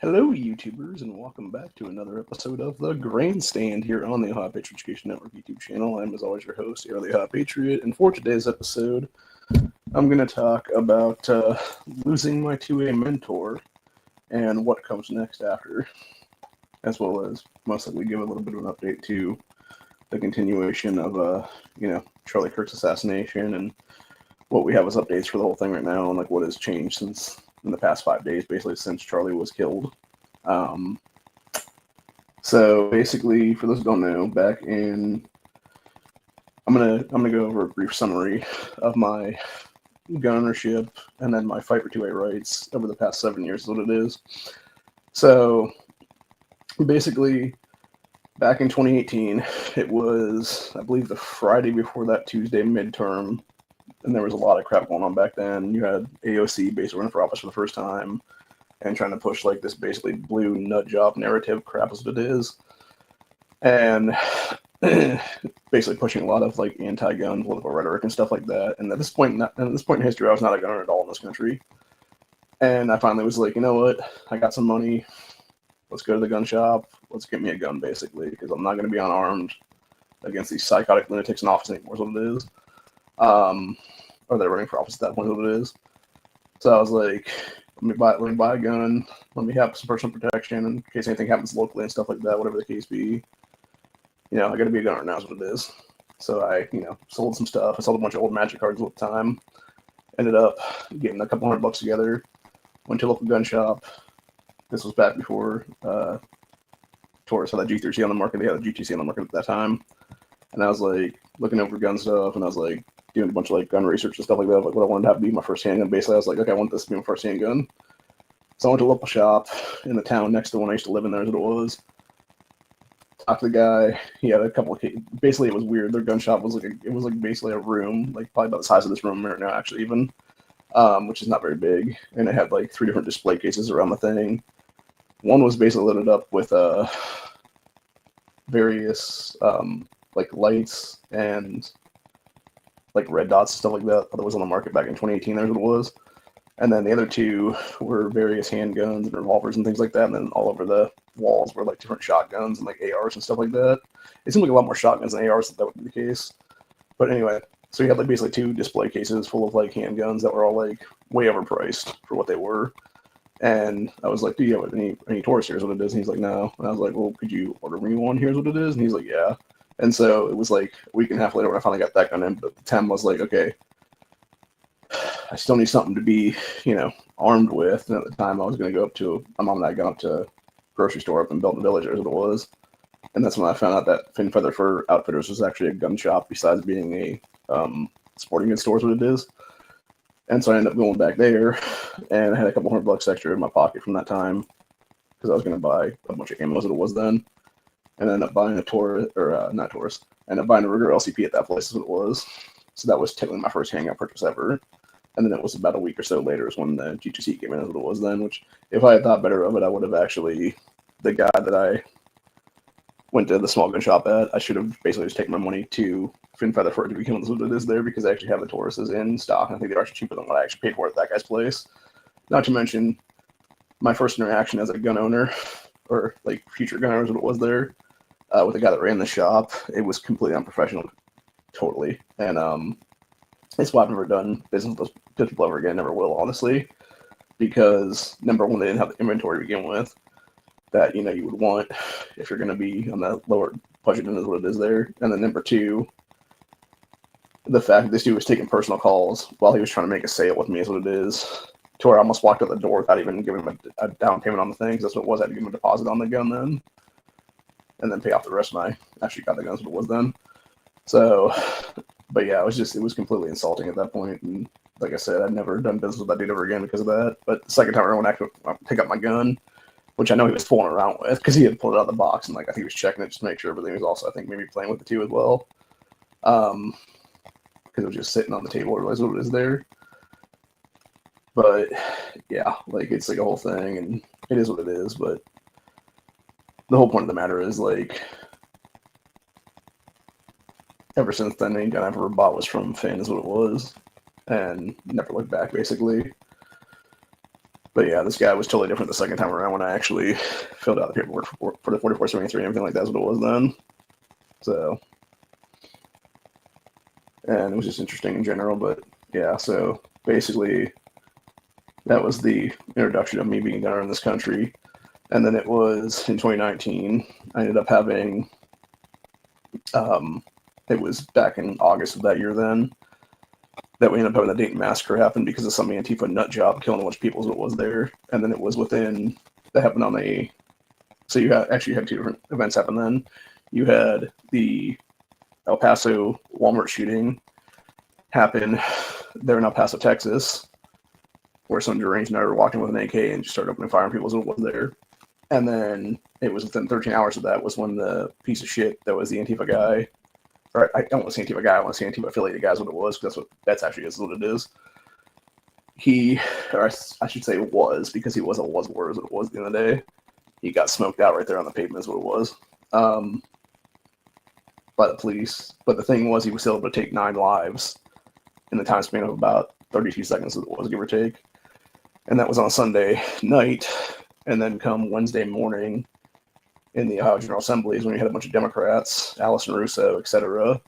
Hello, YouTubers, and welcome back to another episode of the Grandstand here on the Hot Patriot Education Network YouTube channel. I'm, as always, your host, the Hot Patriot, and for today's episode, I'm going to talk about losing my 2A mentor and what comes next after, as well as most likely give a little bit of an update to the continuation of, Charlie Kirk's assassination and what we have as updates for the whole thing right now and like what has changed since in the past 5 days, basically since Charlie was killed. So basically, for those who don't know, I'm gonna go over a brief summary of my gun ownership and then my fight for 2A rights over the past 7 years is what it is. So basically, back in 2018, it was, I believe, the Friday before that Tuesday midterm, and there was a lot of crap going on back then. You had AOC basically running for office for the first time and trying to push like this basically blue nut job narrative crap is what it is. And basically pushing a lot of like anti-gun political rhetoric and stuff like that. And at this point in history, I was not a gunner at all in this country. And I finally was like, you know what? I got some money. Let's go to the gun shop. Let's get me a gun, basically, because I'm not going to be unarmed against these psychotic lunatics in office anymore, is what it is. Or they're running for office at that point, is what it is. So I was like, let me buy a gun. Let me have some personal protection in case anything happens locally and stuff like that, whatever the case be. I got to be a gunner now is what it is. So I, sold some stuff. I sold a bunch of old Magic cards at the time. Ended up getting a couple $100 together. Went to a local gun shop. This was back before Taurus had that G3C on the market. They had a GTC on the market at that time. And I was like looking over gun stuff, and I was like doing a bunch of like gun research and stuff like that, like what I wanted to have to be my first handgun. Basically, I was like, okay, I want this to be my first handgun. So I went to a local shop in the town next to one I used to live in there, is what it was. Talked to the guy. He had a couple of basically it was weird. Their gun shop was like basically a room, like probably about the size of this room right now, actually, even, which is not very big. And it had like 3 different display cases around the thing. One was basically loaded up with various like lights and like red dots and stuff like that was on the market back in 2018. That's what it was. And then the other 2 were various handguns and revolvers and things like that. And then all over the walls were like different shotguns and like ARs and stuff like that. It seemed like a lot more shotguns than ARs that would be the case. But anyway, so you had like basically 2 display cases full of like handguns that were all like way overpriced for what they were. And I was like, do you have any Taurus? Here's what it is. And he's like, no. And I was like, well, could you order me one? Here's what it is. And he's like, yeah. And so it was like a week and a half later when I finally got that gun in. But Tim was like, okay, I still need something to be, armed with. And at the time, I was going to go up to my mom and I got up to a grocery store up in Belton Village, is what it was. And that's when I found out that Fin Feather Fur Outfitters was actually a gun shop besides being a sporting goods store, is what it is. And so I ended up going back there, and I had a couple $100 extra in my pocket from that time because I was going to buy a bunch of ammo, as it was then. And I ended up buying a Taurus, or not Taurus, I ended up buying a Ruger LCP at that place, is what it was. So that was technically my first handgun purchase ever. And then it was about a week or so later is when the G2C came in, is what it was then, which if I had thought better of it, I would have actually, the guy that I went to the small gun shop at, I should have basically just taken my money to Fin Feather Fur to become what it is there, because I actually have the Tauruses in stock. And I think they're actually cheaper than what I actually paid for at that guy's place. Not to mention my first interaction as a gun owner, or like future gun owner, is what it was there, with the guy that ran the shop. It was completely unprofessional, totally. And it's why I've never done business with those people ever again. Never will, honestly, because number one, they didn't have the inventory to begin with that you would want if you're going to be on that lower budget than is what it is there. And then number 2, the fact that this dude was taking personal calls while he was trying to make a sale with me is what it is, to where I almost walked out the door without even giving him a down payment on the thing, because that's what it was. I had to give him a deposit on the gun then, and then pay off the rest when I actually got the gun, is what it was then. So, but yeah, it was completely insulting at that point. And like I said, I'd never done business with that dude ever again because of that. But the second time around, when I actually pick up my gun, which I know he was fooling around with because he had pulled it out of the box, and like I think he was checking it just to make sure everything was also, I think, maybe playing with it too as well. Because it was just sitting on the table, or what it is there. But yeah, like it's like a whole thing, and it is what it is. But the whole point of the matter is, like, ever since then, any gun I've ever bought was from Finn, is what it was, and never looked back, basically. But yeah, this guy was totally different the second time around when I actually filled out the paperwork for the 4473 and everything like that. That's what it was then. So, and it was just interesting in general. But yeah, so basically, that was the introduction of me being down in this country. And then it was in 2019, I ended up having, it was back in August of that year then, that we ended up having the Dayton Massacre happen because of some Antifa nut job killing a bunch of people is what was there. And then it was within, that happened on so you had two different events happen then. You had the El Paso Walmart shooting happen there in El Paso, Texas, where some deranged nut were walking with an AK and just started opening fire on people is what was there. And then it was within 13 hours of that was when the piece of shit that was the Antifa guy, or I don't want to say Antifa guy, I want to say Antifa affiliated guy is what it was, because that's actually what it is. Or I should say was, because he was what it was at the end of the day. He got smoked out right there on the pavement is what it was, by the police. But the thing was, he was still able to take 9 lives in the time span of about 32 seconds, it was, give or take. And that was on a Sunday night. And then come Wednesday morning in the Ohio General Assembly is when you had a bunch of Democrats, Allison Russo, etc.,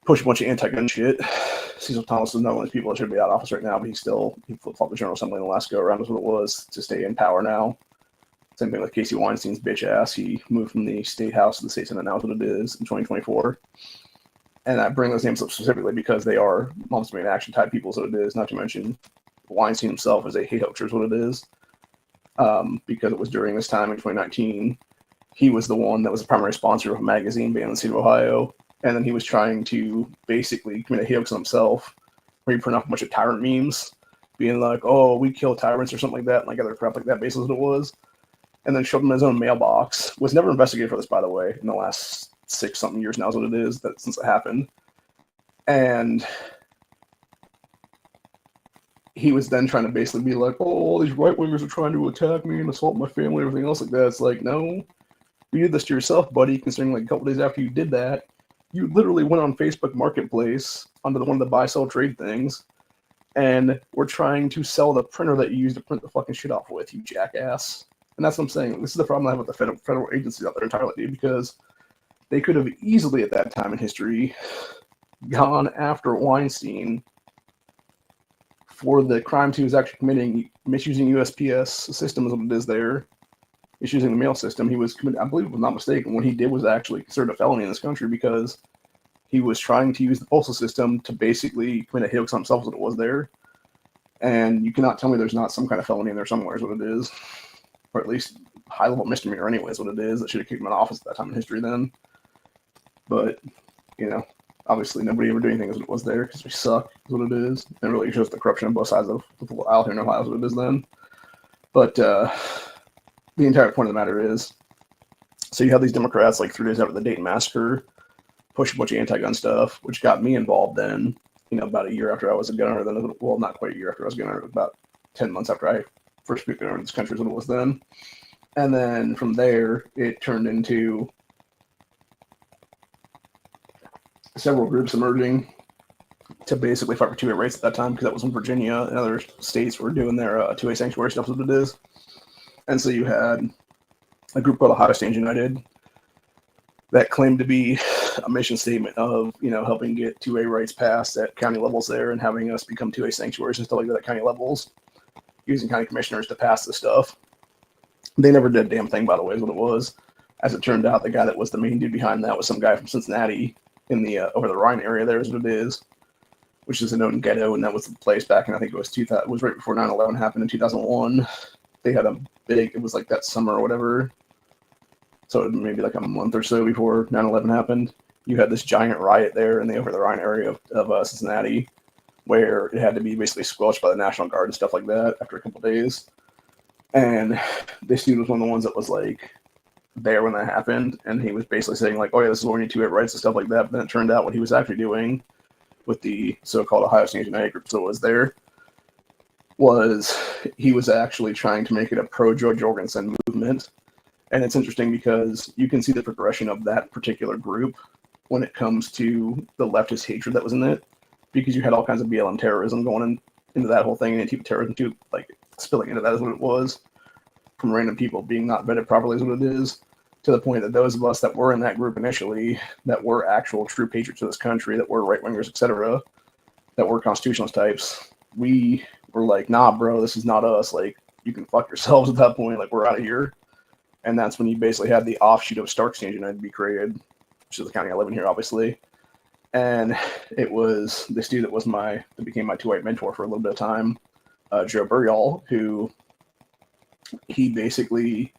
push a bunch of anti-gun shit. Cecil Thomas is not one of those people that should be out of office right now, but he flip-flopped the General Assembly in the last go-around is what it was to stay in power now. Same thing with Casey Weinstein's bitch ass. He moved from the state house to the state senate now is what it is in 2024. And I bring those names up specifically because they are Moms Demand Action type people, so it is, not to mention Weinstein himself is a hate hoaxer is what it is. Because it was during this time in 2019, he was the one that was the primary sponsor of a magazine banned in the state of Ohio, and then he was trying to basically commit a hate hoax on himself, where he put off a bunch of tyrant memes, being like, "Oh, we kill tyrants" or something like that, and like other crap like that. Basically, what it was, and then shoved him in his own mailbox. Was never investigated for this, by the way. In the last 6-something years now is what it is that since it happened, and he was then trying to basically be like, "Oh, all these right-wingers are trying to attack me and assault my family and everything else like that." It's like, no, you did this to yourself, buddy, considering like a couple days after you did that, you literally went on Facebook Marketplace onto one of the buy-sell trade things and were trying to sell the printer that you used to print the fucking shit off with, you jackass. And that's what I'm saying. This is the problem I have with the federal agencies out there entirely, dude, because they could have easily at that time in history gone after Weinstein for the crimes he was actually committing, misusing USPS system is what it is there, misusing the mail system. He was committed, I believe, was not mistaken, what he did was actually considered a felony in this country because he was trying to use the postal system to basically commit a hate hoax on himself as what it was there. And you cannot tell me there's not some kind of felony in there somewhere is what it is. Or at least high-level misdemeanor anyway is what it is. That should have kicked him out of office at that time in history then. But, you know, obviously nobody ever did anything as it was there because we suck is what it is. And it really shows the corruption on both sides of the aisle here in Ohio is what it is then. But the entire point of the matter is, so you have these Democrats like 3 days after the Dayton Massacre push a bunch of anti-gun stuff, which got me involved then, you know, about a year after I was a gunner. Then, well, not quite a year after I was a gunner, about 10 months after I first moved into this country is what it was then. And then from there, it turned into several groups emerging to basically fight for 2A rights at that time, because that was when Virginia and other states were doing their 2A sanctuary stuff, is what it is. And so you had a group called Ohio Stands United that claimed to be a mission statement of, you know, helping get 2A rights passed at county levels there and having us become 2A sanctuaries and stuff like that at county levels, using county commissioners to pass this stuff. They never did a damn thing, by the way, is what it was. As it turned out, the guy that was the main dude behind that was some guy from Cincinnati in the over the Rhine area there is what it is, which is a known ghetto, and that was the place back in, I think it was 2000, it was right before 9/11 happened in 2001. They had a big, it was like that summer or whatever, so maybe like a month or so before 9/11 happened, you had this giant riot there in the over the Rhine area of Cincinnati, where it had to be basically squelched by the National Guard and stuff like that after a couple of days. And this dude was one of the ones that was like there when that happened, and he was basically saying like, "Oh yeah, this is what we need to get rights and stuff like that." But then it turned out what he was actually doing with the so-called Ohio Stands United group, so it was there, was he was actually trying to make it a pro-Joe Jorgensen movement. And it's interesting because you can see the progression of that particular group when it comes to the leftist hatred that was in it, because you had all kinds of BLM terrorism going into that whole thing, and Antifa terrorism too, like spilling into that is what it was, from random people being not vetted properly is what it is, to the point that those of us that were in that group initially, that were actual true patriots of this country, that were right-wingers, etc., that were constitutionalist types, we were like, nah, bro, this is not us. Like, you can fuck yourselves at that point. Like, we're out of here. And that's when you basically had the offshoot of Stark Exchange United be created, which is the county I live in here, obviously. And it was this dude that became my two-white mentor for a little bit of time, Joe Burial, who he basically,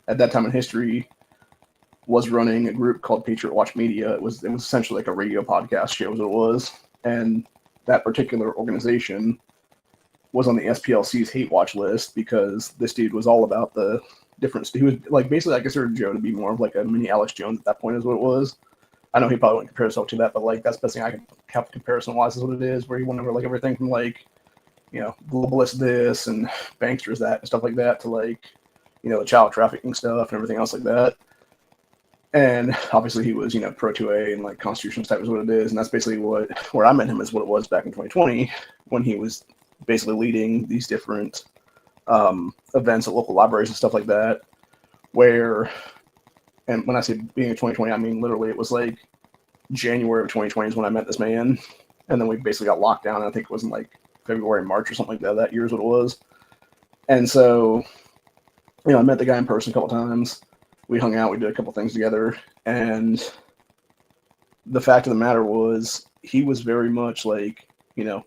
at that time in history, was running a group called Patriot Watch Media. It was essentially like a radio podcast show, as it was. And that particular organization was on the SPLC's hate watch list because this dude was all about the difference. He was like, basically, I considered Joe to be more of like a mini Alex Jones at that point, is what it was. I know he probably wouldn't compare himself to that, but like that's the best thing I can have comparison wise is what it is, where he went over like everything from like, you know, globalist this and banksters that and stuff like that to like, you know, the child trafficking stuff and everything else like that. And obviously he was, you know, pro 2A and like constitutional type is what it is. And that's basically where I met him is what it was back in 2020 when he was basically leading these different events at local libraries and stuff like that, where, and when I say being in 2020, I mean literally it was like January of 2020 is when I met this man, and then we basically got locked down. I think it was in like February, March or something like that. That year is what it was. And so, you know, I met the guy in person a couple times. We hung out, we did a couple things together, and the fact of the matter was he was very much like, you know,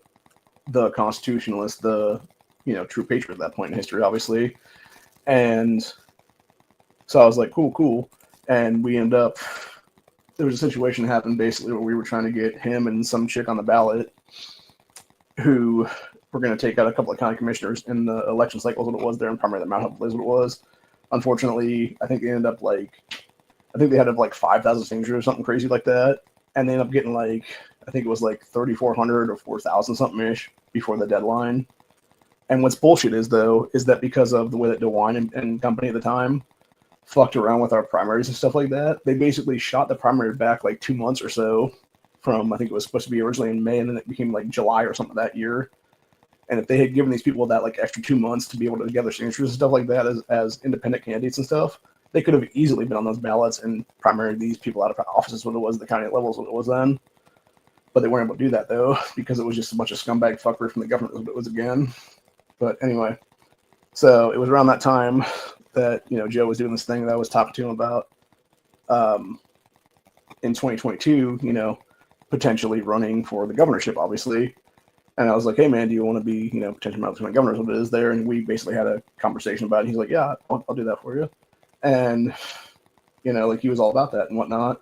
the constitutionalist, the, you know, true patriot at that point in history, obviously. And so I was like, cool. And we ended up, there was a situation that happened basically where we were trying to get him and some chick on the ballot who were going to take out a couple of county commissioners in the election cycle, what it was there, and primarily the Mount Hope is what it was. Unfortunately, I think they ended up like, I think they had like 5,000 signatures or something crazy like that. And they ended up getting like, I think it was like 3,400 or 4,000 something ish before the deadline. And what's bullshit is, though, is that because of the way that DeWine and company at the time fucked around with our primaries and stuff like that, they basically shot the primary back like 2 months or so from, I think it was supposed to be originally in May, and then it became like July or something that year. And if they had given these people that like extra 2 months to be able to gather signatures and stuff like that as independent candidates and stuff, they could have easily been on those ballots and primaried these people out of offices when it was the county levels when it was then. But they weren't able to do that, though, because it was just a bunch of scumbag fuckery from the government it was again. But anyway, so it was around that time that, you know, Joe was doing this thing that I was talking to him about in 2022, you know, potentially running for the governorship, obviously. And I was like, hey, man, do you want to be, you know, potentially lieutenant governor what it is there? And we basically had a conversation about it. He's like, yeah, I'll do that for you. And, you know, like he was all about that and whatnot.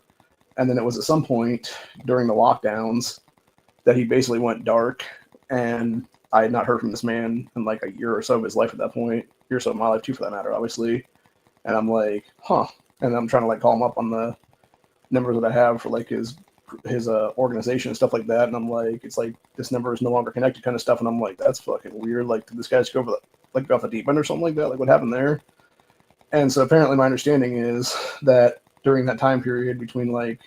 And then it was at some point during the lockdowns that he basically went dark, and I had not heard from this man in like a year or so of his life at that point, year or so of my life too, for that matter, obviously. And I'm like, huh. And I'm trying to like call him up on the numbers that I have for like his organization and stuff like that. And I'm like, it's like this number is no longer connected kind of stuff. And I'm like, that's fucking weird. Like, did this guy just go off the deep end or something like that? Like, what happened there? And so apparently my understanding is that during that time period between like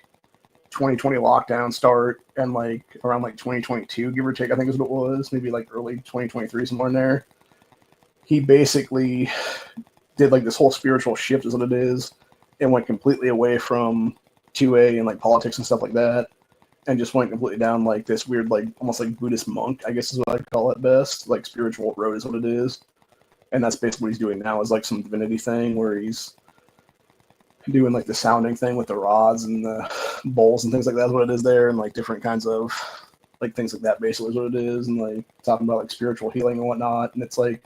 2020 lockdown start and like around like 2022, give or take, I think is what it was, maybe like early 2023, somewhere in there, he basically did like this whole spiritual shift is what it is, and went completely away from 2A and like politics and stuff like that, and just went completely down like this weird, like almost like Buddhist monk, I guess is what I'd call it best, like spiritual road is what it is. And that's basically what he's doing now, is like some divinity thing where he's doing like the sounding thing with the rods and the bowls and things like that is what it is there, and like different kinds of like things like that basically is what it is, and like talking about like spiritual healing and whatnot. And it's like,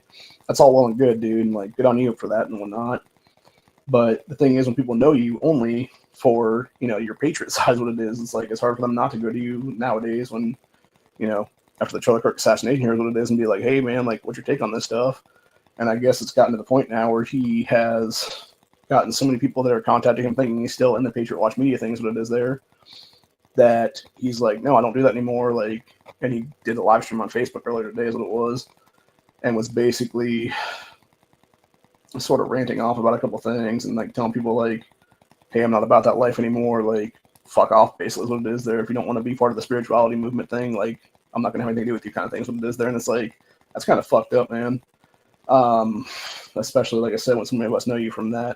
that's all well and good, dude, and like good on you for that and whatnot. But the thing is, when people know you only for, you know, your patriot side, what it is, it's like it's hard for them not to go to you nowadays when, you know, after the Charlie Kirk assassination, here's what it is, and be like, hey man, like what's your take on this stuff? And I guess it's gotten to the point now where he has gotten so many people that are contacting him thinking he's still in the Patriot Watch Media thing is what it is there, that he's like, no, I don't do that anymore. Like, and he did a live stream on Facebook earlier today is what it was, and was basically sort of ranting off about a couple things and like telling people like, hey, I'm not about that life anymore. Like, fuck off, basically is what it is there. If you don't want to be part of the spirituality movement thing, like, I'm not going to have anything to do with you kind of things, what it is there. And it's like, that's kind of fucked up, man. Um, Especially, like I said, when so many of us know you from that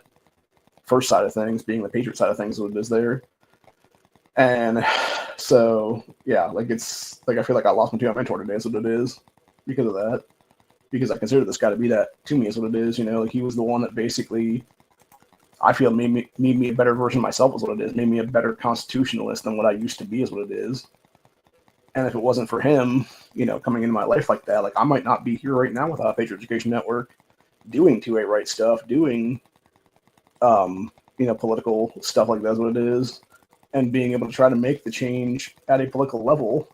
first side of things, being the Patriot side of things, what it is there. And so, yeah, like it's like I feel like I lost my two mentor today, is what it is, because of that. Because I consider this guy to be that to me, is what it is. You know, like he was the one that basically I feel made me a better version of myself, is what it is. Made me a better constitutionalist than what I used to be, is what it is. And if it wasn't for him, you know, coming into my life like that, like I might not be here right now without Patriot Education Network, doing 2A right stuff, doing, you know, political stuff like that's what it is, and being able to try to make the change at a political level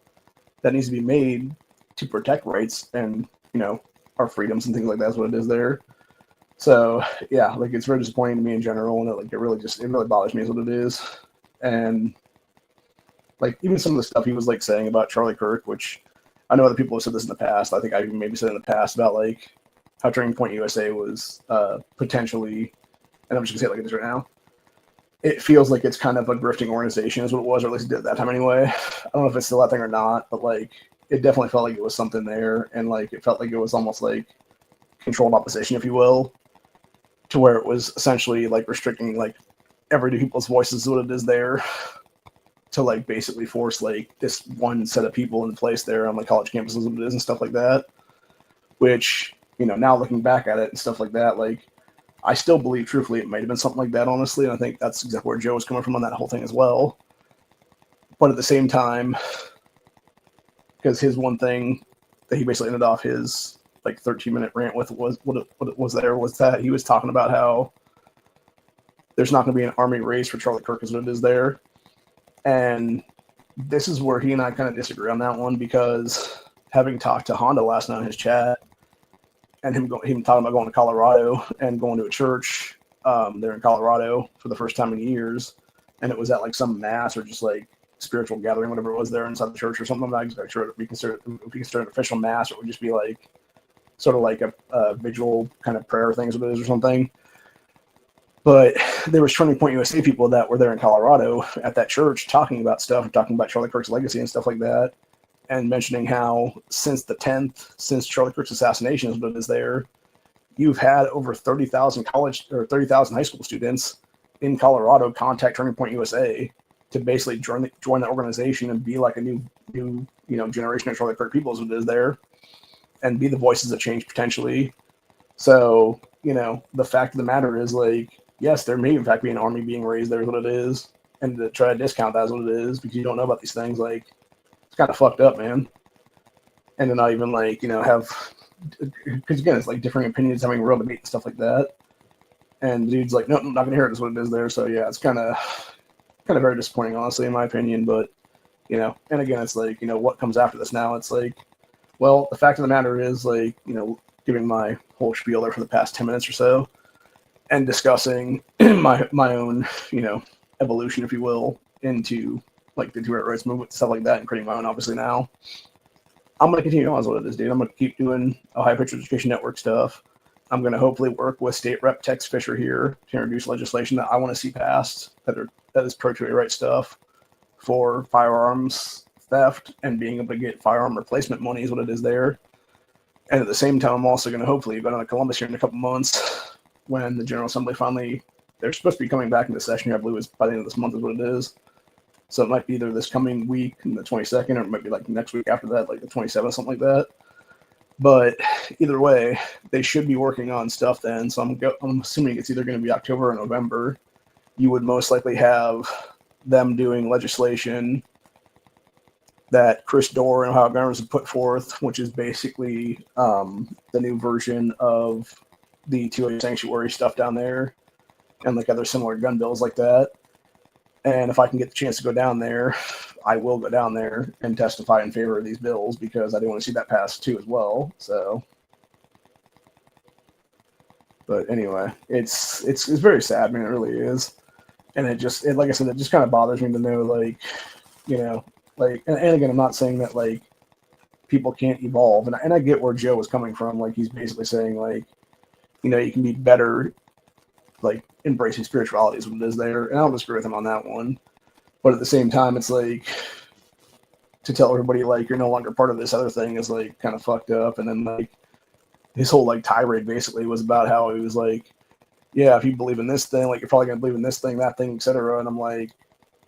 that needs to be made to protect rights and, you know, our freedoms and things like that's what it is there. So yeah, like it's very disappointing to me in general, and it really bothers me is what it is. And like even some of the stuff he was like saying about Charlie Kirk, which I know other people have said this in the past. I think I even maybe said in the past about like how Turning Point USA was potentially, and I'm just gonna say it like it is right now. It feels like it's kind of a grifting organization, is what it was, or at least it did at that time anyway. I don't know if it's still that thing or not, but like it definitely felt like it was something there, and like it felt like it was almost like controlled opposition, if you will, to where it was essentially like restricting like everyday people's voices, is what it is there, to like basically force like this one set of people in place there on like college campuses and stuff like that. Which, you know, now looking back at it and stuff like that, like I still believe truthfully it might have been something like that, honestly, and I think that's exactly where Joe was coming from on that whole thing as well. But at the same time, because his one thing that he basically ended off his like 13-minute rant with was what it was there was that he was talking about how there's not going to be an army race for Charlie Kirk, is what it is there. And this is where he and I kind of disagree on that one, because having talked to Honda last night in his chat, and him talking about going to Colorado and going to a church there in Colorado for the first time in years, and it was at like some mass or just like spiritual gathering, whatever it was there inside the church or something. I'm not exactly sure if we consider an official mass, or it would just be like sort of like a visual kind of prayer things with it or something. But there was Turning Point USA people that were there in Colorado at that church talking about stuff, talking about Charlie Kirk's legacy and stuff like that, and mentioning how since the 10th, since Charlie Kirk's assassination is what it is there, you've had over 30,000 college or 30,000 high school students in Colorado contact Turning Point USA to basically join the organization and be like a new you know generation of Charlie Kirk people, as it is there, and be the voices of change potentially. So, you know, the fact of the matter is, like, yes, there may in fact be an army being raised there, is what it is, and to try to discount that is what it is because you don't know about these things, like, it's kind of fucked up, man. And to not even like, you know, have, because again, it's like differing opinions, having real debate and stuff like that. And the dude's like, no, I'm not gonna hear it, is what it is there. So yeah, it's kind of very disappointing, honestly, in my opinion. But you know, and again, it's like, you know, what comes after this now? It's like, well, the fact of the matter is, like, you know, giving my whole spiel there for the past 10 minutes or so, and discussing my own, you know, evolution, if you will, into like the two rights movement, stuff like that, and creating my own, obviously now. I'm going to continue on as what it is, dude. I'm going to keep doing Ohio Patriot Education Network stuff. I'm going to hopefully work with State Rep Tex Fisher here to introduce legislation that I want to see passed that is pro-2A right stuff for firearms theft and being able to get firearm replacement money is what it is there. And at the same time, I'm also going to hopefully go down to Columbus here in a couple months when the General Assembly finally, they're supposed to be coming back into session here, I believe it's by the end of this month is what it is. So it might be either this coming week, the 22nd, or it might be like next week after that, like the 27th, something like that. But either way, they should be working on stuff then. So I'm assuming it's either going to be October or November. You would most likely have them doing legislation that Chris Dorr and Ohio governors have put forth, which is basically the new version of the 2A sanctuary stuff down there and like other similar gun bills like that. And if I can get the chance to go down there, I will go down there and testify in favor of these bills because I do want to see that passed too as well. So, but anyway, it's very sad, man. It really is. And like I said, it just kind of bothers me to know, like, you know, like, and again, I'm not saying that like people can't evolve, and I get where Joe was coming from. Like, he's basically saying like, you know, you can be better, like embracing spirituality is what it is there, and I'll disagree with him on that one. But at the same time, it's like to tell everybody like you're no longer part of this other thing is like kind of fucked up, and then like his whole like tirade basically was about how he was like, yeah, if you believe in this thing, like you're probably gonna believe in this thing, that thing, etc. And I'm like,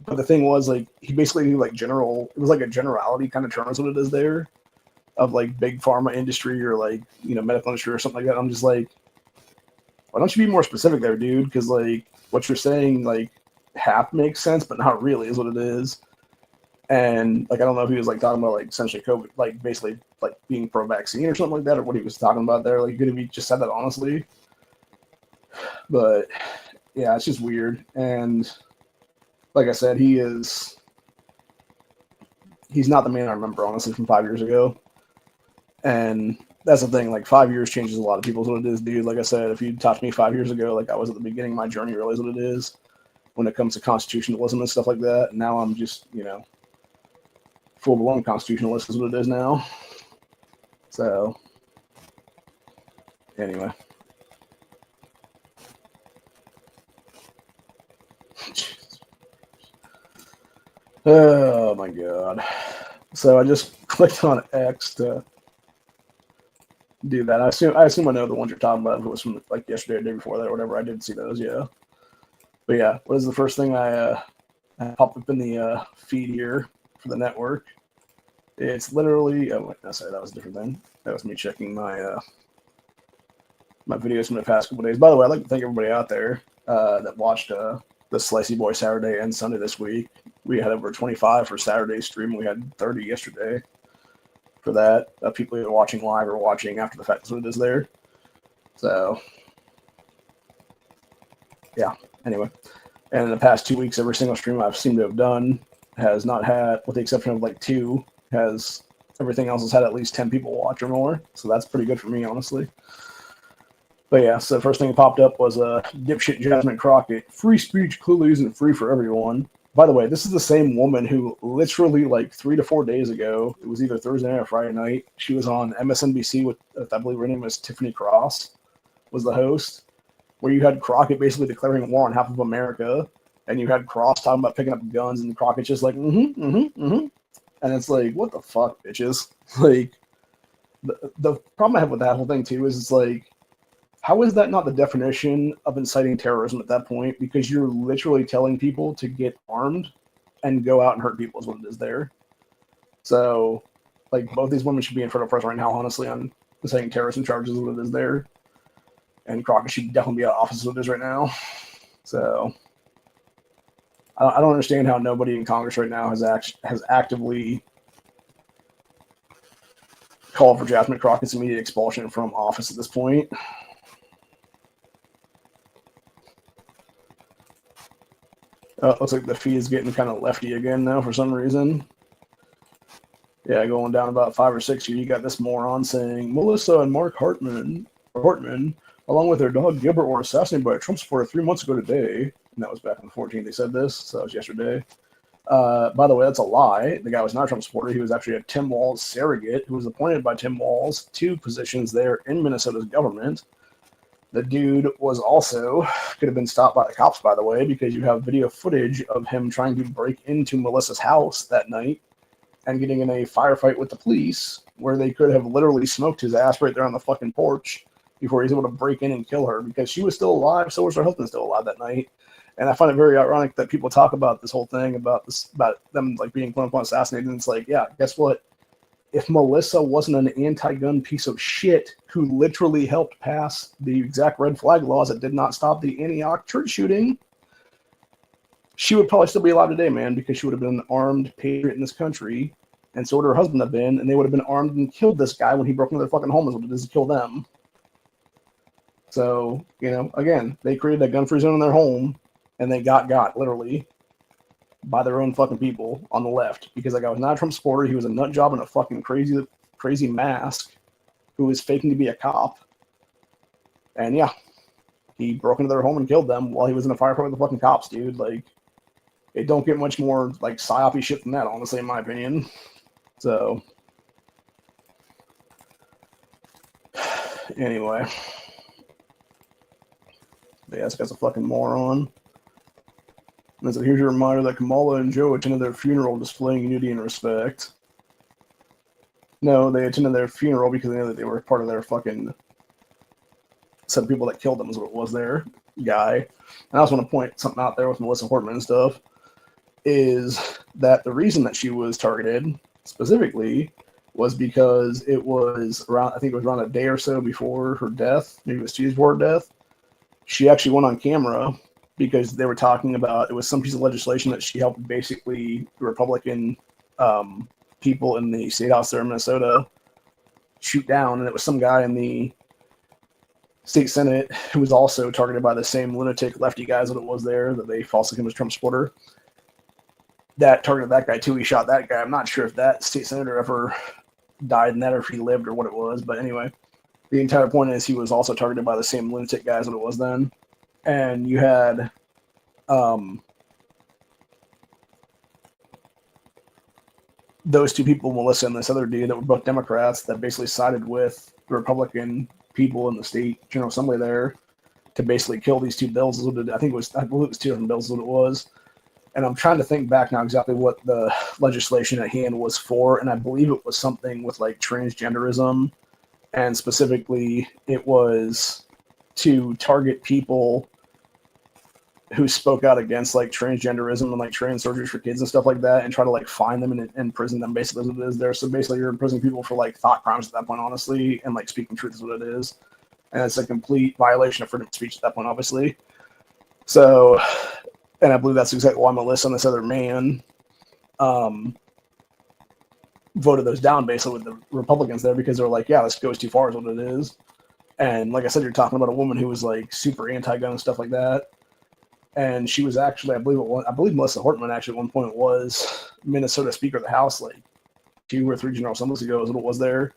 but the thing was like he basically knew like general. It was like a generality kind of terms what it is there of like big pharma industry or like medical industry or something like that. I'm just like, why don't you be more specific there, dude? Because like what you're saying like half makes sense, but not really is what it is. And like I don't know if he was like talking about like essentially COVID, like basically like being pro-vaccine or something like that, or what he was talking about there. Like, good if he just said that honestly. But yeah, it's just weird. And like I said, he's not the man I remember honestly from 5 years ago. And that's the thing, like 5 years changes a lot of people is what it is, dude. Like I said, if you talked to me 5 years ago, like I was at the beginning of my journey, realize what it is when it comes to constitutionalism and stuff like that. And now I'm just, full blown constitutionalist is what it is now. So anyway. Oh my god. So I just clicked on X to do that. I assume I know the ones you're talking about. If it was from like yesterday or the day before that or whatever. I did see those, yeah. But yeah, what is the first thing I popped up in the feed here for the network? It's literally sorry, that was a different thing. That was me checking my my videos from the past couple days. By the way, I'd like to thank everybody out there that watched the Slicey Boy Saturday and Sunday this week. We had over 25 for Saturday's stream. We had 30 yesterday for that. People either watching live or watching after the fact. That's what it is there. So, yeah. Anyway. And in the past 2 weeks, every single stream I've seemed to have done has not had, with the exception of like 2, everything else has had at least 10 people watch or more. So that's pretty good for me, honestly. But yeah, so the first thing that popped up was dipshit Jasmine Crockett. Free speech clearly isn't free for everyone. By the way, this is the same woman who literally like 3 to 4 days ago, it was either Thursday night or Friday night, she was on MSNBC with, I believe her name was Tiffany Cross, was the host, where you had Crockett basically declaring war on half of America, and you had Cross talking about picking up guns, and Crockett's just like, and it's like, what the fuck, bitches? Like, the problem I have with that whole thing, too, is it's like, how is that not the definition of inciting terrorism at that point? Because you're literally telling people to get armed and go out and hurt people is what it is there. So, like, both these women should be in front of us right now, honestly, on inciting terrorism charges is what it is there. And Crockett should definitely be out of office as what it is right now. So, I don't understand how nobody in Congress right now has actively called for Jasmine Crockett's immediate expulsion from office at this point. Looks like the feed is getting kind of lefty again now for some reason. Yeah, going down about 5 or 6 here. You got this moron saying Melissa and Mark Hartman, along with their dog Gilbert, were assassinated by a Trump supporter 3 months ago today. And that was back on the 14th. They said this, so that was yesterday. By the way, that's a lie. The guy was not a Trump supporter. He was actually a Tim Walz surrogate who was appointed by Tim Walz to positions there in Minnesota's government. The dude was also, could have been stopped by the cops, by the way, because you have video footage of him trying to break into Melissa's house that night and getting in a firefight with the police where they could have literally smoked his ass right there on the fucking porch before he was able to break in and kill her because she was still alive. So was her husband still alive that night. And I find it very ironic that people talk about this whole thing about them like being quote unquote assassinated. And it's like, yeah, guess what? If Melissa wasn't an anti-gun piece of shit who literally helped pass the exact red flag laws that did not stop the Antioch church shooting, she would probably still be alive today, man, because she would have been an armed patriot in this country, and so would her husband have been, and they would have been armed and killed this guy when he broke into their fucking home, is what it is to kill them. So, again, they created a gun-free zone in their home, and they got literally by their own fucking people on the left, because that guy was not a Trump supporter. He was a nut job in a fucking crazy mask who was faking to be a cop. And yeah, he broke into their home and killed them while he was in a firefight with the fucking cops, dude. Like, it don't get much more like psyopy shit than that, honestly, in my opinion. So anyway, yeah, this guy's a fucking moron. And so here's your reminder that Kamala and Joe attended their funeral displaying unity and respect. No, they attended their funeral because they knew that they were part of their fucking set of people that killed them is what it was there, guy. And I also want to point something out there with Melissa Hortman and stuff, is that the reason that she was targeted specifically was because it was around, I think it was around a day or so before her death, maybe it was 2 days before her death. She actually went on camera because they were talking about, it was some piece of legislation that she helped basically Republican people in the state house there in Minnesota shoot down, and it was some guy in the state senate who was also targeted by the same lunatic lefty guys that it was there that they falsely claimed was Trump supporter. That targeted that guy too. He shot that guy. I'm not sure if that state senator ever died in that or if he lived or what it was, but anyway, the entire point is he was also targeted by the same lunatic guys that it was then. And you had those two people, Melissa and this other dude, that were both Democrats, that basically sided with the Republican people in the state General Assembly there to basically kill these two bills. I believe it was 2 different bills is what it was. And I'm trying to think back now exactly what the legislation at hand was for, and I believe it was something with like transgenderism, and specifically it was to target people who spoke out against like transgenderism and like trans surgeries for kids and stuff like that, and try to like fine them and imprison them, basically is what it is there. So basically you're imprisoning people for like thought crimes at that point, honestly, and like speaking truth is what it is. And it's a complete violation of freedom of speech at that point, obviously. So, and I believe that's exactly why Melissa and this other man voted those down basically with the Republicans there, because they're like, yeah, this goes too far is what it is. And like I said, you're talking about a woman who was like super anti-gun and stuff like that. And she was actually, I believe Melissa Hortman actually at one point was Minnesota Speaker of the House like 2 or 3 General Assemblies ago is what it was there.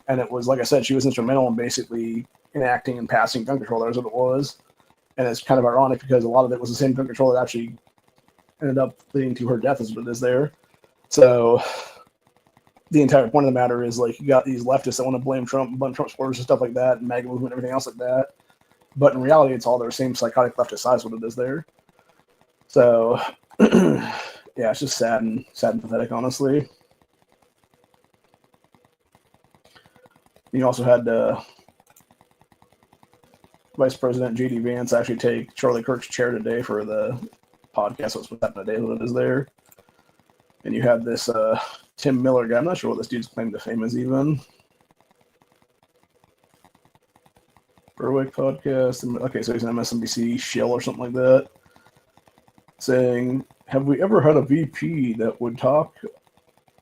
And it was, like I said, she was instrumental in basically enacting and passing gun control there is what it was. And it's kind of ironic because a lot of it was the same gun control that actually ended up leading to her death is what it is there. So the entire point of the matter is like you got these leftists that want to blame Trump and Trump supporters and stuff like that, and MAGA movement and everything else like that. But in reality, it's all their same psychotic leftist size what it is there. So yeah, it's just sad and pathetic, honestly. You also had Vice President J.D. Vance actually take Charlie Kirk's chair today for the podcast. What's happening today? What it is there. And you had this Tim Miller guy. I'm not sure what this dude's claim to fame is even. Berwick podcast. Okay, so he's an MSNBC shill or something like that. Saying, have we ever had a VP that would talk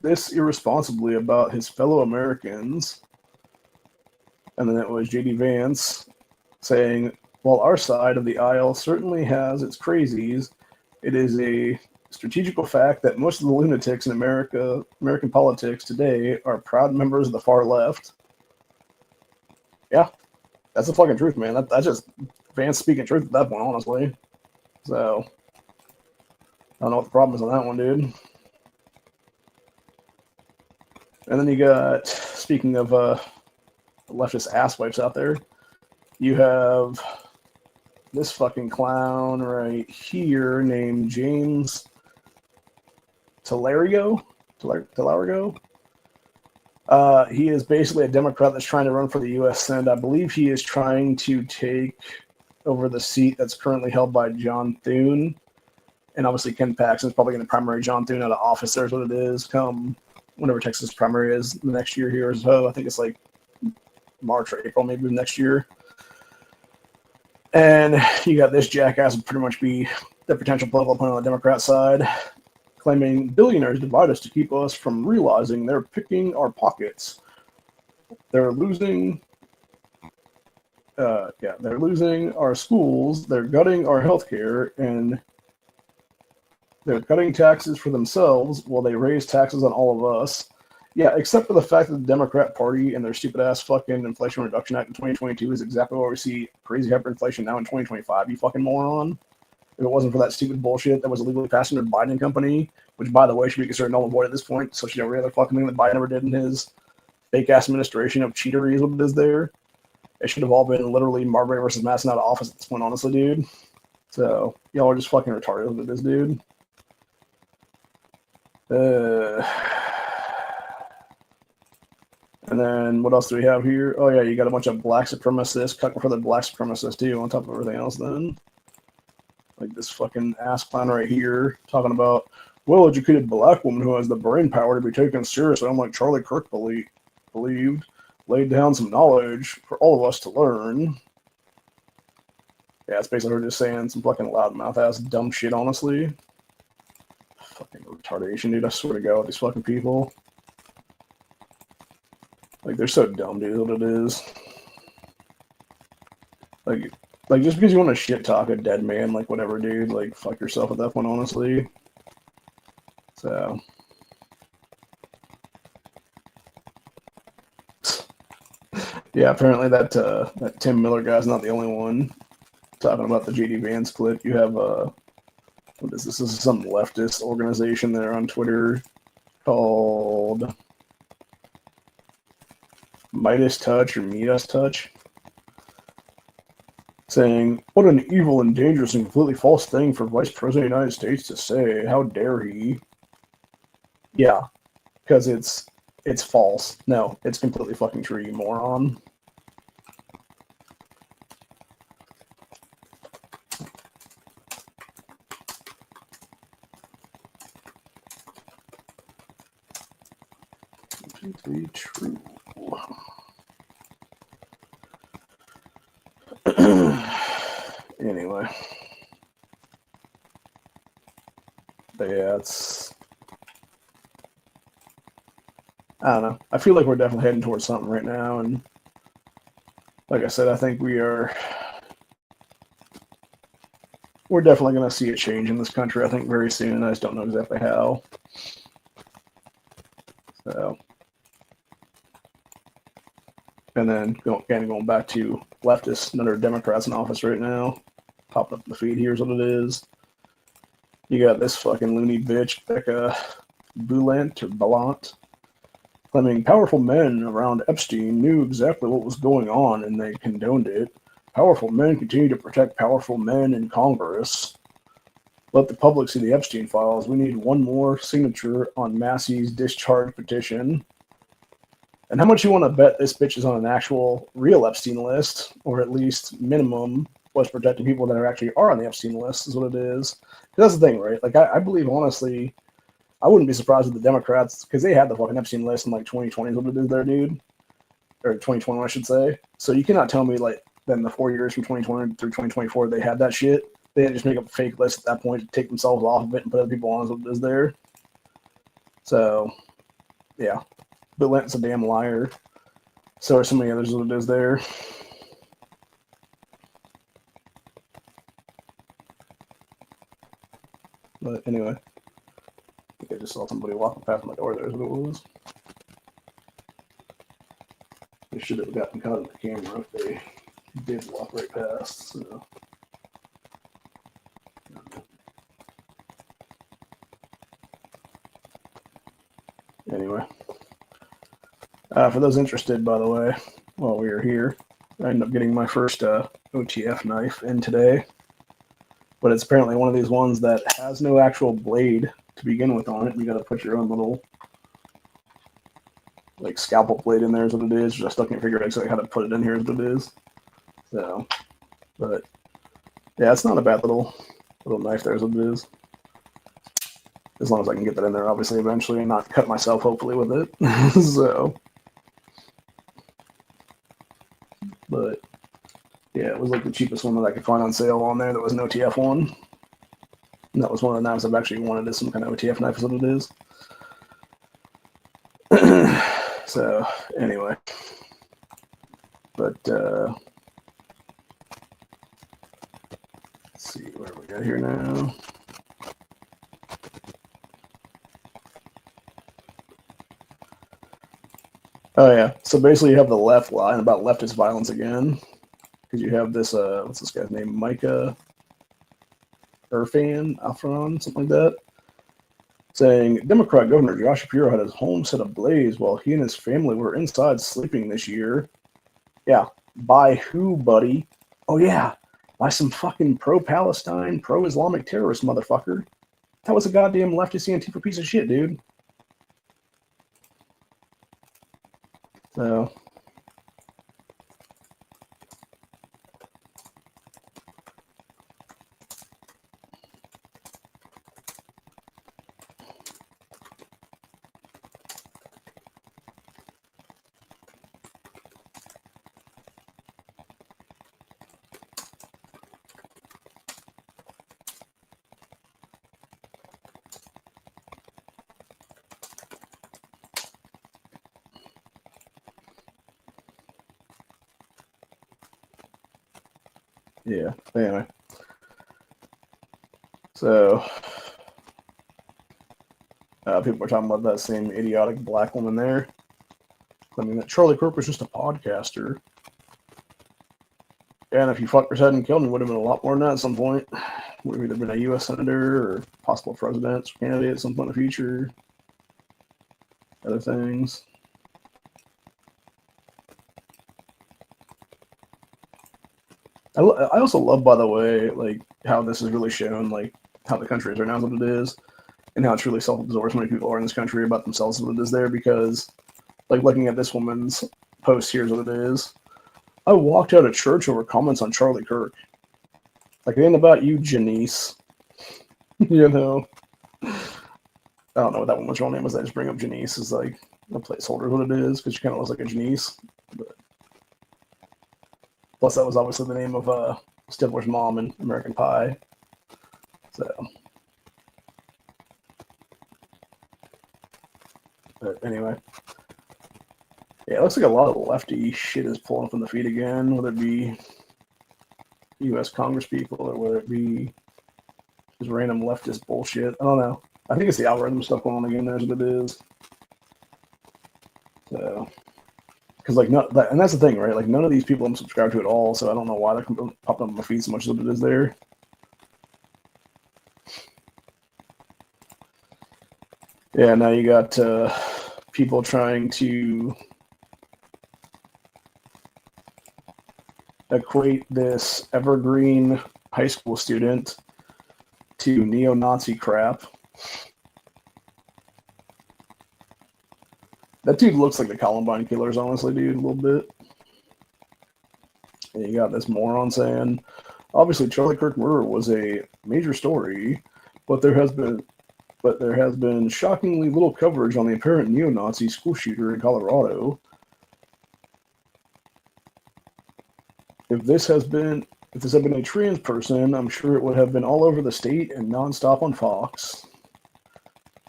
this irresponsibly about his fellow Americans? And then it was J.D. Vance saying, while our side of the aisle certainly has its crazies, it is a strategical fact that most of the lunatics in American politics today are proud members of the far left. Yeah, that's the fucking truth, man. That's just Vance speaking truth at that point, honestly. So, I don't know what the problem is on that one, dude. And then you got, speaking of leftist asswipes out there, you have this fucking clown right here named James Tellerigo. He is basically a Democrat that's trying to run for the U.S. Senate. I believe he is trying to take over the seat that's currently held by John Thune. And obviously Ken Paxton is probably going to primary John Thune out of office. There's what it is come whenever Texas primary is the next year here or so. I think it's like March or April maybe next year. And you got this jackass would pretty much be the potential political opponent on the Democrat side, claiming billionaires divide us to keep us from realizing they're picking our pockets. They're losing our schools, they're gutting our healthcare, and they're cutting taxes for themselves while they raise taxes on all of us. Yeah, except for the fact that the Democrat Party and their stupid-ass fucking Inflation Reduction Act in 2022 is exactly why we see crazy hyperinflation now in 2025, you fucking moron. If it wasn't for that stupid bullshit that was illegally passed under the Biden company, which, by the way, should be considered null and void at this point, so every other fucking thing that Biden ever did in his fake-ass administration of cheatery is what it is there. It should have all been literally Marbury versus Madison out of office at this point, honestly, dude. So, y'all are just fucking retarded with this, dude. And then what else do we have here? Oh yeah, you got a bunch of black supremacists, cutting for the black supremacists too, on top of everything else. Then, like this fucking ass clown right here talking about well-educated black woman who has the brain power to be taken seriously, unlike Charlie Kirk believed, laid down some knowledge for all of us to learn. Yeah, it's basically her just saying some fucking loudmouth ass dumb shit. Honestly, fucking retardation, dude. I swear to God, these fucking people. Like, they're so dumb, dude, what it is. Like, just because you want to shit talk a dead man, like, whatever, dude, like, fuck yourself at that point, honestly. So. Yeah, apparently that Tim Miller guy's not the only one talking about the J.D. Vance clip. You have, what is this? This is some leftist organization there on Twitter called Midas Touch or Midas Touch, saying, "What an evil and dangerous and completely false thing for Vice President of the United States to say. How dare he?" Yeah, because it's false. No, it's completely fucking true, you moron. Completely true. Anyway. But yeah, I don't know. I feel like we're definitely heading towards something right now, and like I said, I think we're definitely going to see a change in this country, I think, very soon. I just don't know exactly how. So, and then going back to leftists, another Democrats in office right now, popping up in the feed. Here's what it is. You got this fucking loony bitch, Becca Ballant, claiming powerful men around Epstein knew exactly what was going on and they condoned it. Powerful men continue to protect powerful men in Congress. Let the public see the Epstein files. We need one more signature on Massey's discharge petition. And how much you want to bet this bitch is on an actual real Epstein list, or at least minimum was protecting people that actually are on the Epstein list, is what it is. That's the thing, right? Like, I believe, honestly, I wouldn't be surprised if the Democrats, because they had the fucking Epstein list in, like, 2020 is what it is there, dude. Or 2021, I should say. So you cannot tell me, like, then the 4 years from 2020 through 2024, they had that shit. They didn't just make up a fake list at that point to take themselves off of it and put other people on as what it is there. So, yeah. Bill Clinton's a damn liar. So are so many others what it is there. But anyway, I think I just saw somebody walking past my door. There's what it was. They should have gotten caught in the camera if they did walk right past. So. Anyway, for those interested, by the way, while we were here, I ended up getting my first OTF knife in today. But it's apparently one of these ones that has no actual blade to begin with on it. You got to put your own little, like, scalpel blade in there is what it is. I still can't figure out exactly how to put it in here is what it is. So, but, yeah, it's not a bad little knife there is what it is. As long as I can get that in there, obviously, eventually, and not cut myself, hopefully, with it. So, but, yeah, it was like the cheapest one that I could find on sale on there. That was an OTF one. And that was one of the knives I've actually wanted as some kind of OTF knife, is what it is. So, anyway. But, let's see, where we got here now. Oh, yeah. So basically you have the left line about leftist violence again. Because you have this, what's this guy's name? Micah Afron, something like that. Saying, Democrat Governor Josh Shapiro had his home set ablaze while he and his family were inside sleeping this year. Yeah. By who, buddy? Oh, yeah. By some fucking pro-Palestine, pro-Islamic terrorist motherfucker. That was a goddamn leftist Antifa piece of shit, dude. So, yeah. Anyway. So, people were talking about that same idiotic black woman there, claiming that Charlie Kirk was just a podcaster. And if you fuckers hadn't killed him, it would have been a lot more than that at some point. Would have either been a U.S. senator or possible president candidate at some point in the future. Other things. I also love, by the way, like how this is really shown, like how the country is right now is what it is, and how it's really self-absorbed. So many people are in this country about themselves what it is there because, like, looking at this woman's post, here's what it is. I walked out of church over comments on Charlie Kirk. Like, it ain't about you, Janice. You know? I don't know what that woman's real name was. I just bring up Janice as, like, a placeholder, what it is, because she kind of looks like a Janice. But plus, that was obviously the name of Stifler's mom in American Pie. So. But anyway. Yeah, it looks like a lot of lefty shit is pulling from the feed again, whether it be U.S. Congress people or whether it be just random leftist bullshit. I don't know. I think it's the algorithm stuff going on again. That's what it is. So, because like, and that's the thing, right? Like, none of these people I'm subscribed to at all, so I don't know why they're popping up on my feed so much as it is there. Yeah, now you got people trying to equate this evergreen high school student to neo-Nazi crap. That dude looks like the Columbine killers, honestly, dude, a little bit. And you got this moron saying, obviously Charlie Kirk murder was a major story, but there has been shockingly little coverage on the apparent neo-Nazi school shooter in Colorado. If this had been a trans person, I'm sure it would have been all over the state and nonstop on Fox.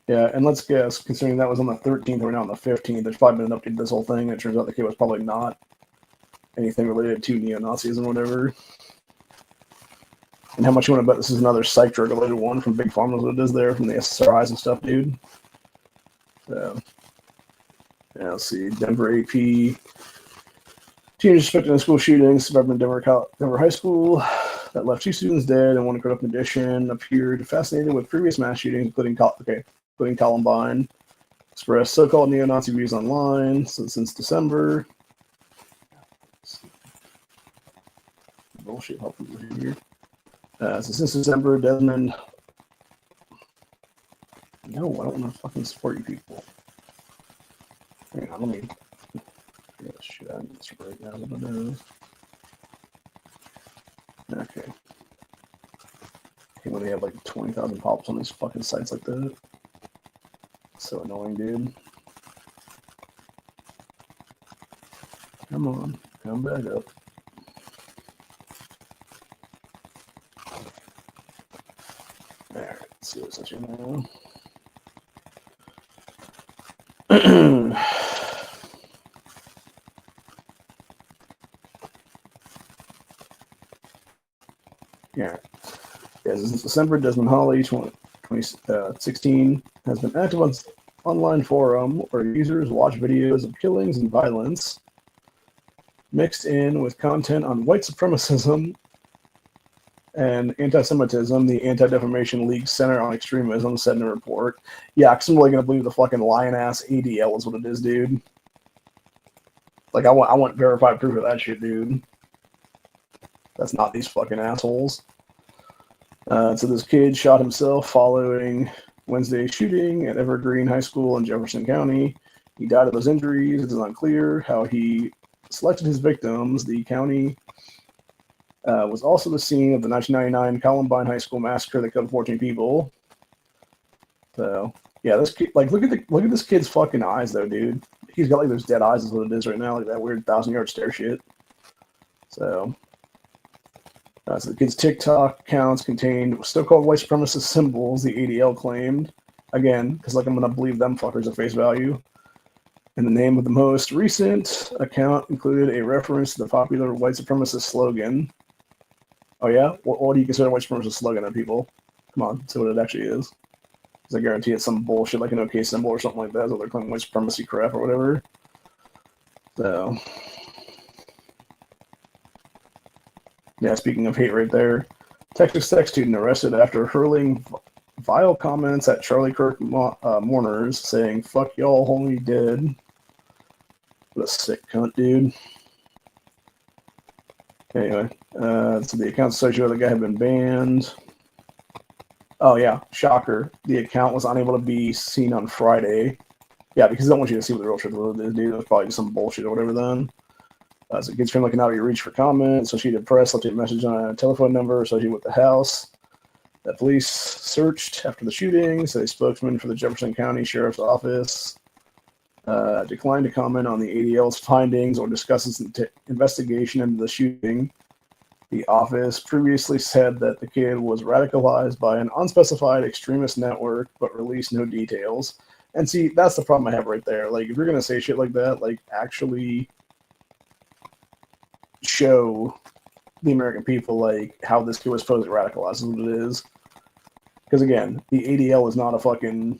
Yeah, and let's guess, considering that was on the 13th, we're now on the 15th, there's probably been an update to this whole thing, and it turns out the kid was probably not anything related to neo-Nazis and whatever. And how much you want to bet this is another psych drug related one from Big Pharma, what it is there, from the SSRIs and stuff, dude. So, yeah, let's see, Denver AP. Teenagers suspected in a school shooting, suburban Denver High School, that left 2 students dead and one in condition, appeared fascinated with previous mass shootings, including Columbine. Expressed so-called neo-Nazi views online since December. Bullshit helping here. So since December, Desmond. No, I don't want to fucking support you people. Hang on, let me. Shit, I need to break down what it is. Okay. When they have like 20,000 pops on these fucking sites like that. So annoying, dude. Come on, come back up. Alright, let's see what's actually now. Yeah. Since December, Desmond Hawley, 2016, has been active on online forum where users watch videos of killings and violence mixed in with content on white supremacism and anti-Semitism. The Anti-Defamation League Center on Extremism said in a report. Yeah, because I'm really going to believe the fucking lion-ass ADL is what it is, dude. Like, I want verified proof of that shit, dude. That's not these fucking assholes. So this kid shot himself following Wednesday's shooting at Evergreen High School in Jefferson County. He died of those injuries. It is unclear how he selected his victims. The county was also the scene of the 1999 Columbine High School massacre that killed 14 people. So yeah, this kid, like, look at this kid's fucking eyes though, dude. He's got like those dead eyes is what it is right now, like that weird 1,000-yard stare shit. So the kid's TikTok accounts contained so-called white supremacist symbols, the ADL claimed. Again, because like I'm gonna believe them fuckers at face value. And the name of the most recent account included a reference to the popular white supremacist slogan. Oh yeah? What do you consider white supremacist slogan, people? Come on, see what it actually is. Because I guarantee it's some bullshit like an OK symbol or something like that, so they're claiming white supremacy crap or whatever. So, yeah, speaking of hate right there, Texas Tech student arrested after hurling vile comments at Charlie Kirk mourners, saying, "Fuck y'all, homie dead." What a sick cunt, dude. Anyway, so the account associated with the guy had been banned. Oh, yeah, shocker. The account was unable to be seen on Friday. Yeah, because they don't want you to see what the real truth is, dude. It was probably just some bullshit or whatever then. So kids from looking out of your reach for comment. Associated Press left a message on a telephone number associated with the house. The police searched after the shooting, so a spokesman for the Jefferson County Sheriff's Office declined to comment on the ADL's findings or discuss its investigation into the shooting. The office previously said that the kid was radicalized by an unspecified extremist network, but released no details. And see, that's the problem I have right there. Like, if you're going to say shit like that, like, actually show the American people, like, how this kid was supposed to radicalize is what it is. Because, again, the ADL is not a fucking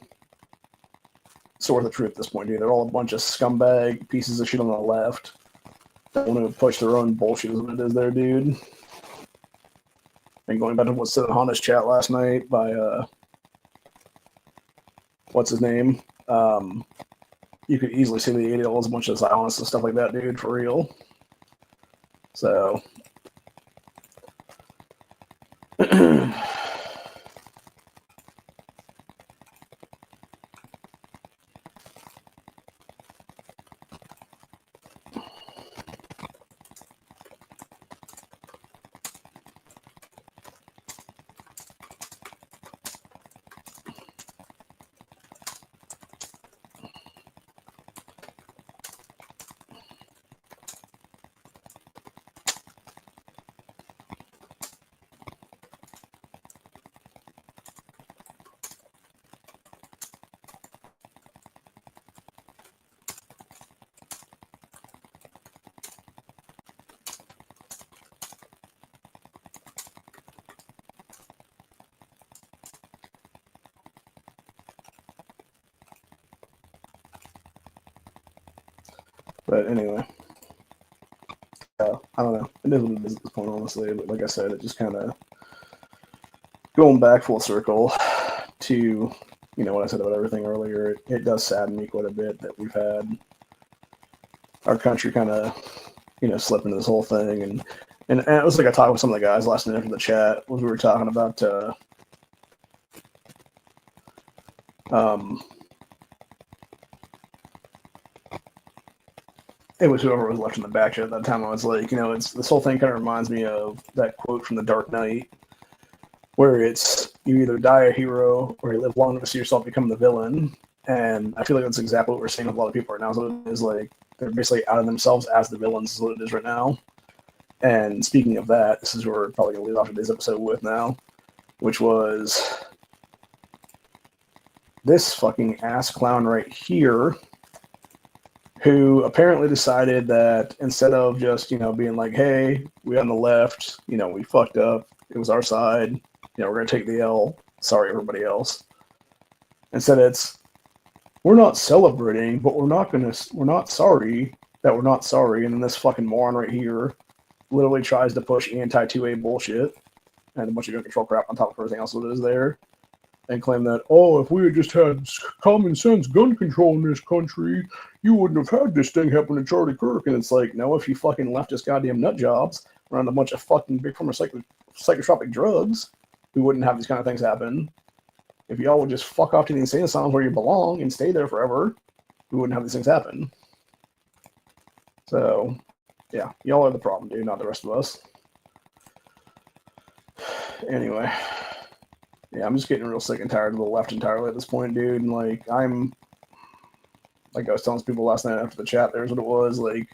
source of truth at this point, dude. They're all a bunch of scumbag pieces of shit on the left that want to push their own bullshit is what it is there, dude. And going back to what said in Honda's chat last night by, what's his name? You could easily see the ADL is a bunch of Zionists and stuff like that, dude, for real. So. But anyway, I don't know. It is what it is at this point, honestly. But like I said, it just kind of going back full circle to, what I said about everything earlier. It does sadden me quite a bit that we've had our country kind of, slip into this whole thing. And it was like I talked with some of the guys last night after the chat. We were talking about it was whoever was left in the back chat at that time. I was like, it's this whole thing kind of reminds me of that quote from The Dark Knight, where it's you either die a hero or you live long enough to see yourself become the villain. And I feel like that's exactly what we're seeing with a lot of people right now. So it is like they're basically out of themselves as the villains is what it is right now. And speaking of that, this is where we're probably going to leave off today's episode with now, which was this fucking ass clown right here, who apparently decided that instead of just, being like, hey, we on the left, we fucked up, it was our side, we're going to take the L, sorry everybody else. Instead it's, we're not celebrating, but we're not sorry that we're not sorry. And then this fucking moron right here literally tries to push anti-2A bullshit and a bunch of gun control crap on top of everything else that is there. And claim that, if we had just had common sense gun control in this country, you wouldn't have had this thing happen to Charlie Kirk. And it's like, no, if you fucking left us goddamn nut jobs around a bunch of fucking big form of psychotropic drugs, we wouldn't have these kind of things happen. If y'all would just fuck off to the insane asylum where you belong and stay there forever, we wouldn't have these things happen. So, yeah, y'all are the problem, dude, not the rest of us. Anyway, yeah, I'm just getting real sick and tired of the left entirely at this point, dude. And like, like I was telling people last night after the chat, there's what it was. Like,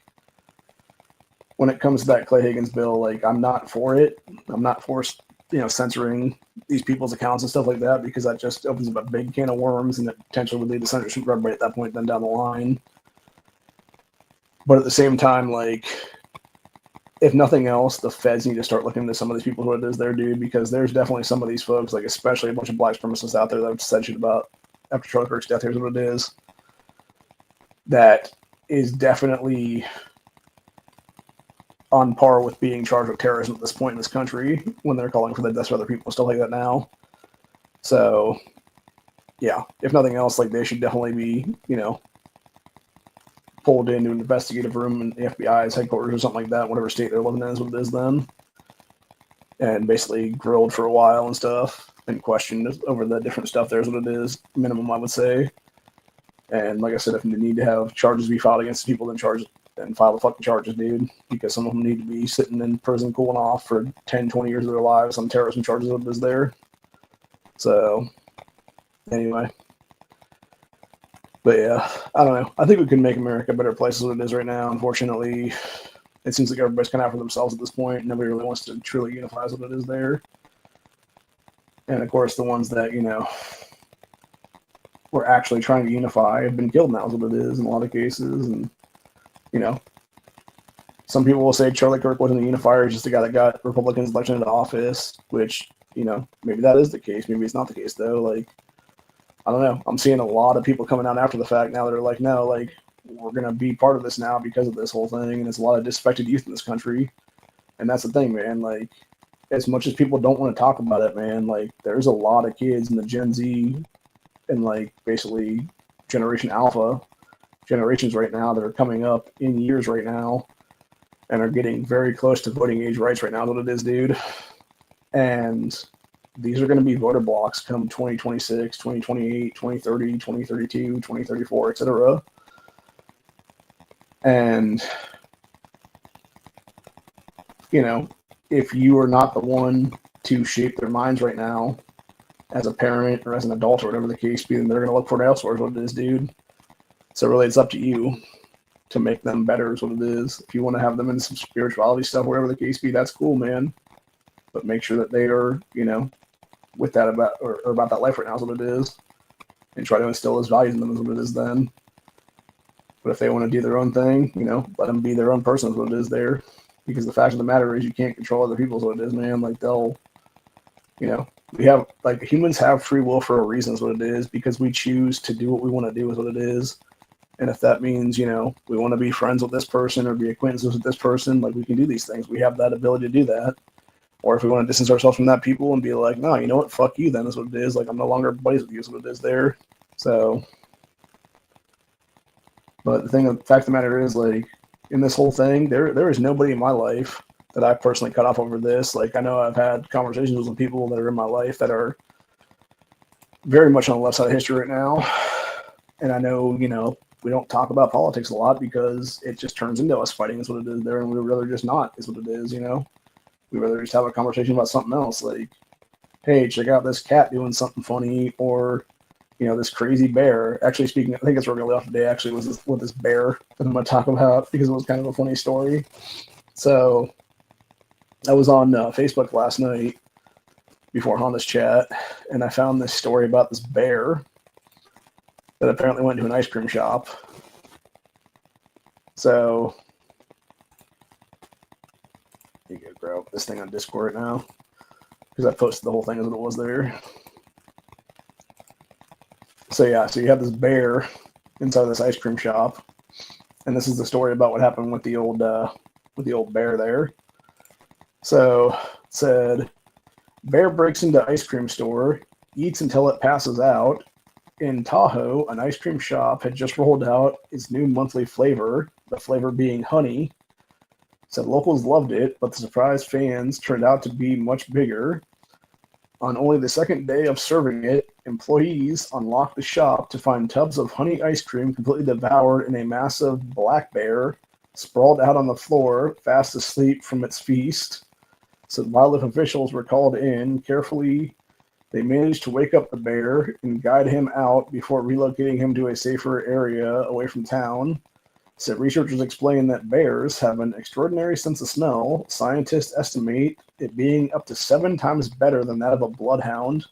when it comes to that Clay Higgins bill, like, I'm not for it. I'm not for, censoring these people's accounts and stuff like that, because that just opens up a big can of worms, and it potentially would lead to censorship for everybody at that point, then down the line. But at the same time, like, if nothing else, the feds need to start looking into some of these people who it is there, dude, because there's definitely some of these folks, like especially a bunch of black supremacists out there that have said shit about after Charlie Kirk's death, here's what it is. That is definitely on par with being charged with terrorism at this point in this country when they're calling for the deaths of other people and stuff like that now. So, yeah, if nothing else, like, they should definitely be, pulled into an investigative room in the FBI's headquarters or something like that, whatever state they're living in is what it is then, and basically grilled for a while and stuff and questioned over the different stuff there is what it is, minimum, I would say. And like I said, if they need to have charges be filed against the people, then file the fucking charges, dude, because some of them need to be sitting in prison cooling off for 10, 20 years of their lives on terrorism charges of what is there. So, anyway. But yeah, I don't know. I think we can make America a better place than it is right now. Unfortunately, it seems like everybody's kind of out for themselves at this point. Nobody really wants to truly unify as what it is there. And of course, the ones that, were actually trying to unify have been killed now is what it is in a lot of cases. And, some people will say Charlie Kirk wasn't a unifier, he's just the guy that got Republicans elected into office, which, maybe that is the case. Maybe it's not the case, though. Like, I don't know. I'm seeing a lot of people coming out after the fact now that are like, no, like, we're going to be part of this now because of this whole thing. And there's a lot of disaffected youth in this country. And that's the thing, man. Like, as much as people don't want to talk about it, man, like, there's a lot of kids in the Gen Z and, like, basically Generation Alpha generations right now that are coming up in years right now and are getting very close to voting age rights right now, is what it is, dude. And these are going to be voter blocks come 2026, 2028, 2030, 2032, 2034, etc. And, if you are not the one to shape their minds right now as a parent or as an adult or whatever the case be, then they're going to look for it elsewhere, is what it is, dude. So really, it's up to you to make them better, is what it is. If you want to have them in some spirituality stuff, whatever the case be, that's cool, man. But make sure that they are, with that about that life right now is what it is, and try to instill those values in them is what it is then. But if they want to do their own thing, let them be their own person is what it is there. Because the fact of the matter is you can't control other people is what it is, man. Like, they'll, we have, like, humans have free will for a reason is what it is, because we choose to do what we want to do is what it is. And if that means, we want to be friends with this person or be acquaintances with this person, like, we can do these things. We have that ability to do that. Or if we want to distance ourselves from that people and be like, no, you know what, fuck you then is what it is. Like, I'm no longer buddies with you is what it is there. So, but the fact of the matter is, like, in this whole thing, there is nobody in my life that I personally cut off over this. Like, I know I've had conversations with people that are in my life that are very much on the left side of history right now. And I know, we don't talk about politics a lot because it just turns into us fighting is what it is there. And we'd rather just not is what it is, We'd rather just have a conversation about something else. Like, hey, check out this cat doing something funny, or, this crazy bear. Actually, speaking, I think it's really off today, actually, was this bear that I'm going to talk about because it was kind of a funny story. So I was on Facebook last night before on this chat, and I found this story about this bear that apparently went to an ice cream shop. So, you go grab this thing on Discord right now, because I posted the whole thing as what it was there. So yeah, so you have this bear inside this ice cream shop, and this is the story about what happened with the old bear there. So it said, bear breaks into ice cream store, eats until it passes out. In Tahoe, an ice cream shop had just rolled out its new monthly flavor, the flavor being honey. Said locals loved it, but the surprised fans turned out to be much bigger. On only the second day of serving it, employees unlocked the shop to find tubs of honey ice cream completely devoured and a massive black bear sprawled out on the floor, fast asleep from its feast. So wildlife officials were called in. Carefully, they managed to wake up the bear and guide him out before relocating him to a safer area away from town. So researchers explain that bears have an extraordinary sense of smell. Scientists estimate it being up to 7 times better than that of a bloodhound,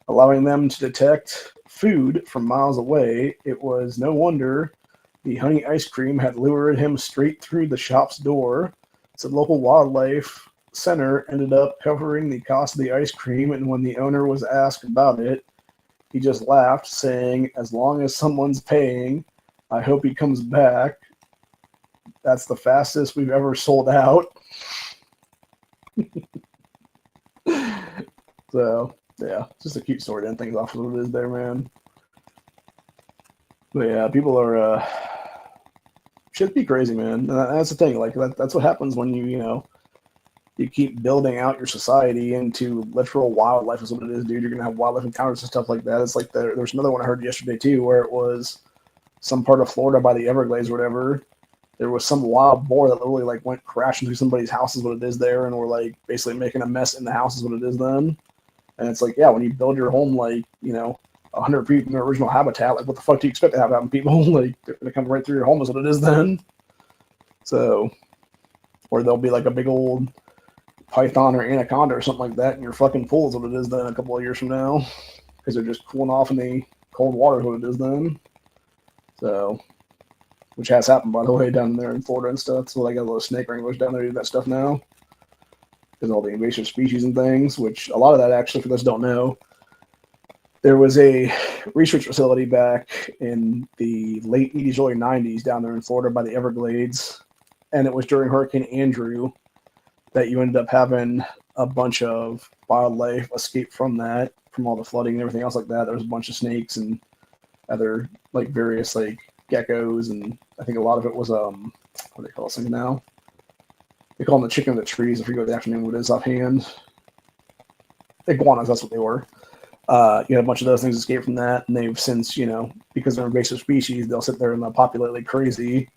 allowing them to detect food from miles away. It was no wonder the honey ice cream had lured him straight through the shop's door. So the local wildlife center ended up covering the cost of the ice cream, and when the owner was asked about it, he just laughed, saying, "As long as someone's paying, I hope he comes back. That's the fastest we've ever sold out." So, yeah, just a cute story to end things off with what it is there, man. But yeah, people are, should be crazy, man. And that's the thing. Like, that's what happens when you keep building out your society into literal wildlife is what it is, dude. You're going to have wildlife encounters and stuff like that. It's like there's another one I heard yesterday, too, where it was some part of Florida by the Everglades or whatever. There was some wild boar that literally like went crashing through somebody's house is what it is there, and we're like basically making a mess in the house is what it is then. And it's like, yeah, when you build your home like 100 feet from their original habitat, like what the fuck do you expect to have happen? People like they're gonna come right through your home is what it is then. So, or there'll be like a big old python or anaconda or something like that in your fucking pool is what it is then a couple of years from now, because they're just cooling off in the cold water is what it is then. So, which has happened, by the way, down there in Florida and stuff. So I got a little snake wranglers down there do that stuff now. Because all the invasive species and things, which a lot of that actually, for those who don't know, there was a research facility back in the late 80s, early 90s down there in Florida by the Everglades. And it was during Hurricane Andrew that you ended up having a bunch of wildlife escape from that, from all the flooding and everything else like that. There was a bunch of snakes and other like various like geckos, and I think a lot of it was what do they call this thing now? They call them the chicken of the trees. I forget what the actual name of it is offhand. Iguanas, that's what they were. You had a bunch of those things escape from that, and they've since, because they're invasive species, they'll sit there and they'll populate like crazy,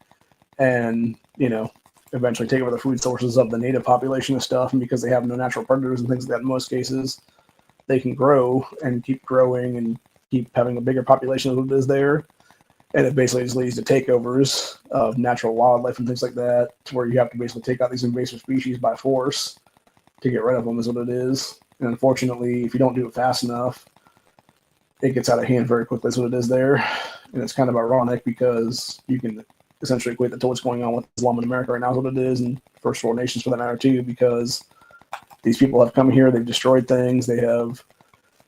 and eventually take over the food sources of the native population and stuff. And because they have no natural predators and things like that in most cases, they can grow and keep growing and keep having a bigger population of what it is there. And it basically just leads to takeovers of natural wildlife and things like that, to where you have to basically take out these invasive species by force to get rid of them is what it is. And unfortunately, if you don't do it fast enough, it gets out of hand very quickly is what it is there. And it's kind of ironic because you can essentially equate that to what's going on with Islam in America right now is what it is, and first world nations for that matter too, because these people have come here, they've destroyed things, they have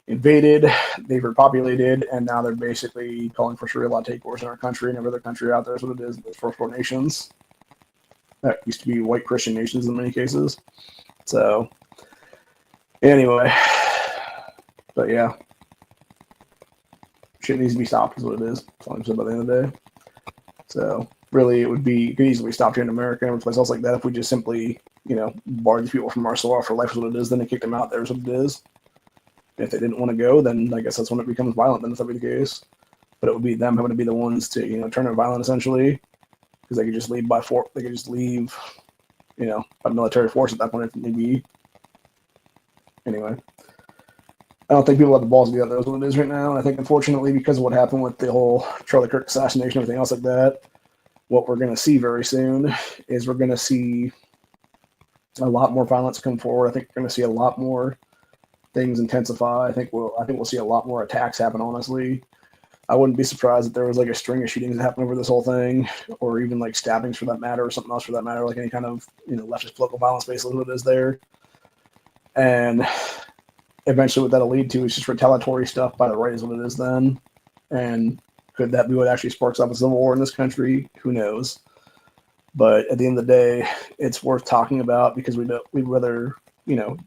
invaded, they've repopulated, and now they're basically calling for Sharia law takeovers in our country and every other country out there is what it is. The first world nations that used to be white Christian nations in many cases. So anyway, but yeah, shit needs to be stopped is what it is. That's all I'm saying by the end of the day. So really, it could easily be stopped here in America and every place else like that if we just simply barred these people from our soil for life is what it is. Then they kicked them out there is what it is. If they didn't want to go, then I guess that's when it becomes violent, then if that be the case. But it would be them having to be the ones to, turn it violent, essentially, because they could just leave by force. They could just leave, by military force at that point if need be. Anyway, I don't think people have the balls to do that. That's what it is right now. And I think, unfortunately, because of what happened with the whole Charlie Kirk assassination and everything else like that, what we're going to see very soon is we're going to see a lot more violence come forward. I think we're going to see a lot more things intensify. I think we'll see a lot more attacks happen, honestly. I wouldn't be surprised if there was like a string of shootings that happened over this whole thing, or even like stabbings for that matter, or something else for that matter, like any kind of leftist political violence basically what it is there. And eventually what that'll lead to is just retaliatory stuff by the right is what it is then. And could that be what actually sparks up a civil war in this country? Who knows? But at the end of the day, it's worth talking about because we'd rather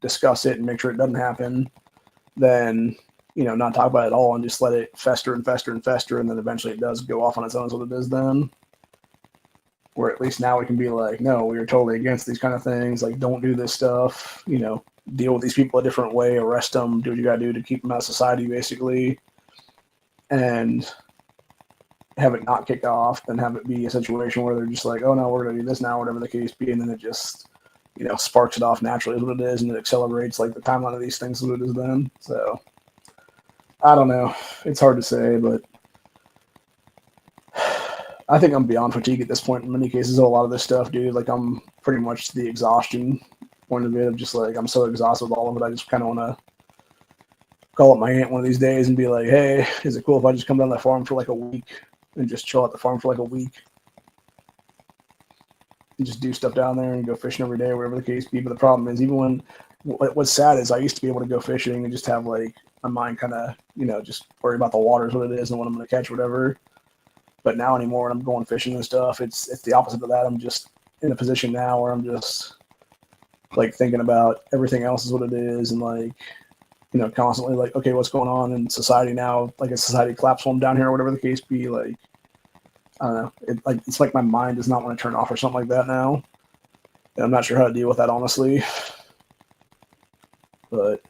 discuss it and make sure it doesn't happen than, not talk about it at all and just let it fester and fester and fester. And then eventually it does go off on its own is what it is then. Where at least now we can be like, no, we are totally against these kind of things. Like, don't do this stuff. deal with these people a different way, arrest them, do what you gotta do to keep them out of society, basically, and have it not kick off, than have it be a situation where they're just like, oh no, we're gonna do this now, whatever the case be, and then it just, sparks it off naturally is what it is, and it accelerates like the timeline of these things is what it is then. So I don't know. It's hard to say, but I think I'm beyond fatigue at this point in many cases. A lot of this stuff, dude. Like I'm pretty much the exhaustion point of it of just like I'm so exhausted with all of it. I just kind of want to call up my aunt one of these days and be like, hey, is it cool if I just come down to the farm for like a week and just chill at the farm for like a week and just do stuff down there and go fishing every day, or whatever the case be. But the problem is, even when what's sad is I used to be able to go fishing and just have like my mind kind of, just worry about the waters, what it is and what I'm going to catch, whatever. But now anymore, when I'm going fishing and stuff, it's the opposite of that. I'm just in a position now where I'm just like thinking about everything else is what it is, and like, constantly like, okay, what's going on in society now? Like, a society collapse while I'm down here, or whatever the case be. Like, I don't know. It's like my mind does not want to turn off or something like that now. And I'm not sure how to deal with that, honestly. But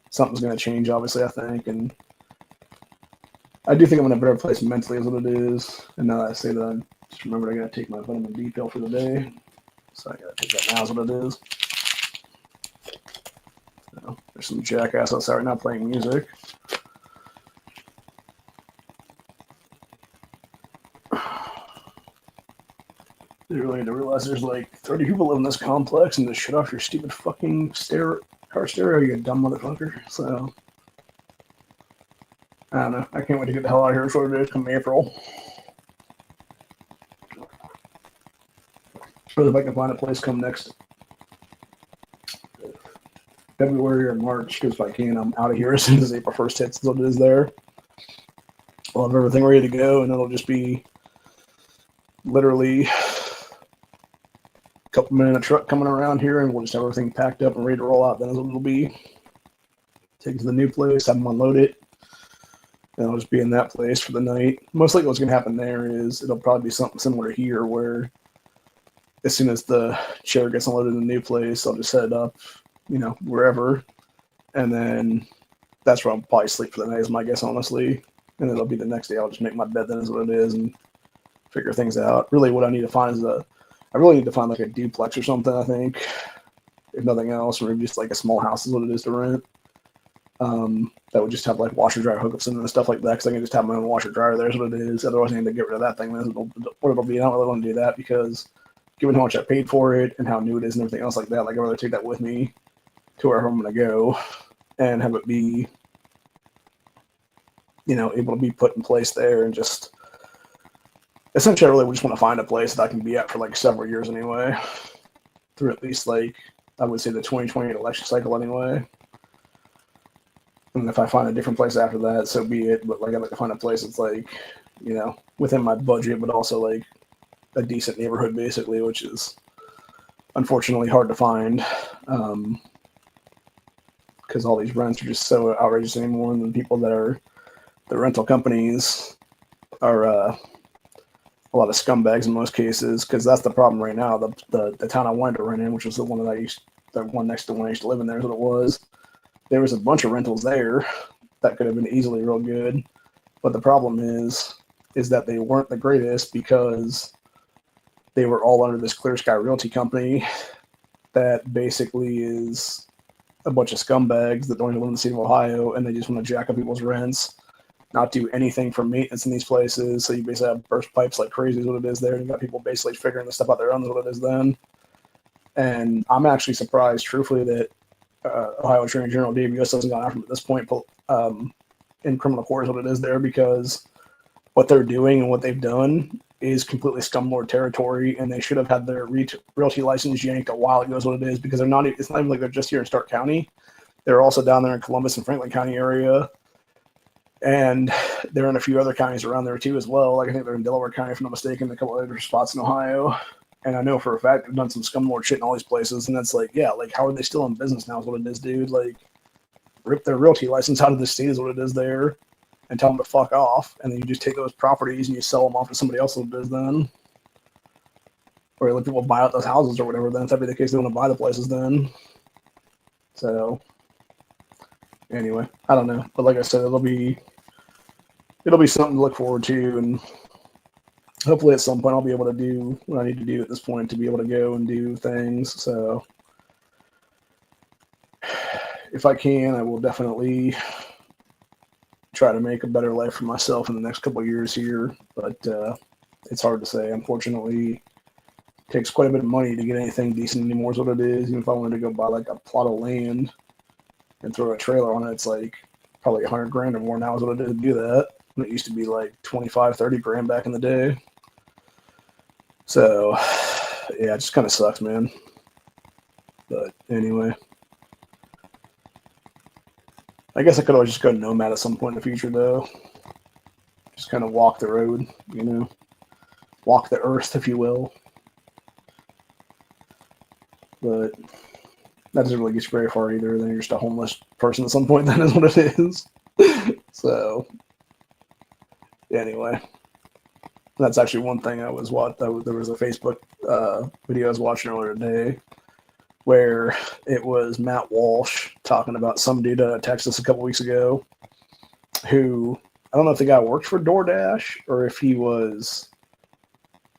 something's going to change, obviously, I think. And I do think I'm in a better place mentally, is what it is. And now that I say that, I just remembered I got to take my vitamin D pill for the day. So I got to take that now, is what it is. So, there's some jackass outside right now playing music. You really need to realize there's like 30 people live in this complex, and just shut off your stupid fucking car stereo, you dumb motherfucker. So, I don't know. I can't wait to get the hell out of here before it is come April. Or if I can find a place come next February or March, because if I can, I'm out of here as soon as April 1st hits, so it is there. I'll have everything ready to go, and it'll just be literally couple minute a truck coming around here, and we'll just have everything packed up and ready to roll out. Then is what it'll be. Take it to the new place, have them unload it, and I'll just be in that place for the night. Most likely what's going to happen there is it'll probably be something similar to here, where as soon as the chair gets unloaded in the new place, I'll just set it up, wherever, and then that's where I'll probably sleep for the night, is my guess, honestly. And then it'll be the next day. I'll just make my bed, then is what it is, and figure things out. Really, what I need to find is I really need to find like a duplex or something, I think, if nothing else, or maybe just like a small house is what it is to rent. That would just have like washer dryer hookups and stuff like that, because I can just have my own washer dryer there is what it is. Otherwise, I need to get rid of that thing. That's what it'll be. I don't really want to do that, because given how much I paid for it and how new it is and everything else like that, like I'd rather take that with me to wherever I'm going to go and have it be, able to be put in place there, and just essentially, I really just want to find a place that I can be at for like several years anyway, through at least like, I would say the 2020 election cycle anyway. And if I find a different place after that, so be it. But like, I'd like to find a place that's like, within my budget, but also like a decent neighborhood, basically, which is unfortunately hard to find, because all these rents are just so outrageous anymore, and the people that are the rental companies are a lot of scumbags in most cases, because that's the problem right now. The town I wanted to rent in, which was the one the one next to one I used to live in, there is what it was. There was a bunch of rentals there that could have been easily real good, but the problem is that they weren't the greatest, because they were all under this Clear Sky Realty company that basically is a bunch of scumbags that don't even live in the state of Ohio, and they just want to jack up people's rents, not do anything for maintenance in these places. So you basically have burst pipes like crazy is what it is there. And you got people basically figuring this stuff out their own is what it is then. And I'm actually surprised, truthfully, that Ohio Attorney General Dave Yost hasn't gone after them at this point in criminal court is what it is there, because what they're doing and what they've done is completely scumlord territory, and they should have had their realty license yanked a while ago is what it is, because it's not even like they're just here in Stark County. They're also down there in Columbus and Franklin County area. And they're in a few other counties around there too as well. Like I think they're in Delaware County, if I'm not mistaken, a couple of other spots in Ohio. And I know for a fact they've done some scumlord shit in all these places. And that's like, yeah, like how are they still in business now is what it is, dude. Like rip their realty license out of the state is what it is there, and tell them to fuck off. And then you just take those properties and you sell them off to somebody else is what it is then. Or let people buy out those houses or whatever. Then if that be the case, they want to buy the places then. So anyway, I don't know, but like I said, it'll be something to look forward to, and hopefully at some point I'll be able to do what I need to do at this point to be able to go and do things. So if I can, I will definitely try to make a better life for myself in the next couple of years here. But it's hard to say. Unfortunately, it takes quite a bit of money to get anything decent anymore is what it is. Even if I wanted to go buy like a plot of land and throw a trailer on it, it's like probably $100,000 or more now is what it is to do that. And it used to be like 25, 30 grand back in the day. So yeah, it just kind of sucks, man. But anyway, I guess I could always just go nomad at some point in the future, though. Just kind of walk the road, you know, walk the earth, if you will. But that doesn't really get you very far either. Then you're just a homeless person at some point. That is what it is. So anyway, that's actually one thing I was watching. There was a Facebook video I was watching earlier today where it was Matt Walsh talking about some dude at Texas a couple weeks ago who, I don't know if the guy worked for DoorDash or if he was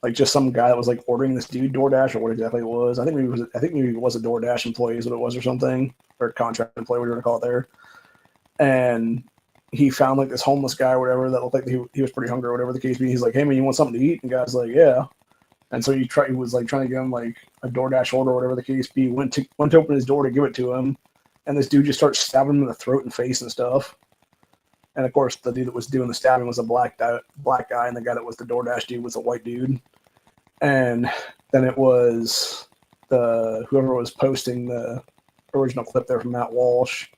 like just some guy that was like ordering this dude DoorDash or what exactly it was. I think maybe it was a DoorDash employee is what it was or something, or contract employee, whatever you want to call it there. And he found like this homeless guy or whatever that looked like he was pretty hungry or whatever the case be. He's like, hey man, you want something to eat? And the guy's like, yeah. And so he was like trying to give him like a DoorDash order or whatever the case be. Went to open his door to give it to him, and this dude just starts stabbing him in the throat and face and stuff. And of course, the dude that was doing the stabbing was a black guy, and the guy that was the DoorDash dude was a white dude. And then it was whoever was posting the original clip there from Matt Walsh.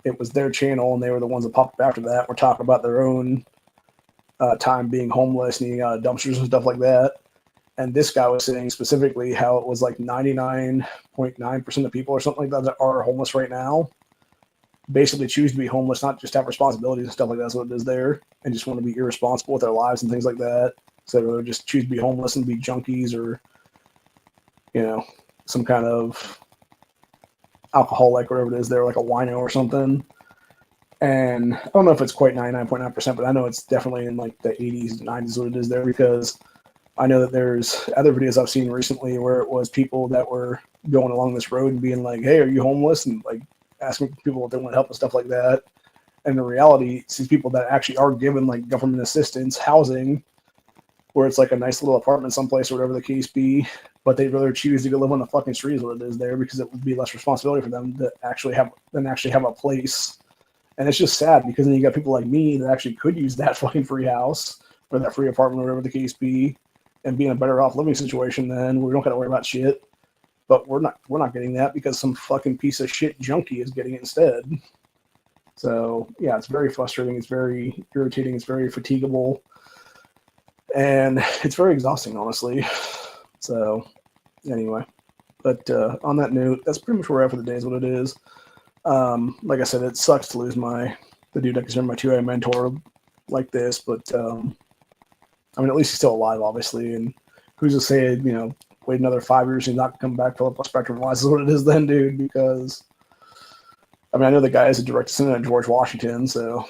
It was their channel, and they were the ones that popped up after that. Were talking about their own time being homeless and eating out of dumpsters and stuff like that. And this guy was saying specifically how it was like 99.9% of people or something like that are homeless right now basically choose to be homeless, not just have responsibilities and stuff like that. That's what it is there, and just want to be irresponsible with their lives and things like that. So they just choose to be homeless and be junkies or, you know, some kind of alcoholic or whatever it is there, like a wino or something. And I don't know if it's quite 99.9%, but I know it's definitely in like the 80s, 90s what it is there, because I know that there's other videos I've seen recently where it was people that were going along this road and being like, hey, are you homeless? And like asking people if they want help and stuff like that. And in reality, it's these people that actually are given like government assistance, housing, where it's like a nice little apartment someplace or whatever the case be, but they'd rather choose to go live on the fucking streets what it is there because it would be less responsibility for them to actually have a place. And it's just sad because then you got people like me that actually could use that fucking free house or that free apartment or whatever the case be and be in a better off living situation then where we don't got to worry about shit. But we're not getting that because some fucking piece of shit junkie is getting it instead. So yeah, it's very frustrating. It's very irritating. It's very fatigable. And it's very exhausting, honestly. So anyway, but on that note, that's pretty much where we're at for the day is what it is. Like I said, it sucks to lose the dude I consider my 2A mentor like this, but I mean, at least he's still alive, obviously. And who's to say, you know, wait another 5 years, he's not come back Philip Spectrum wise is what it is then, dude, because I mean, I know the guy is a direct descendant of George Washington, so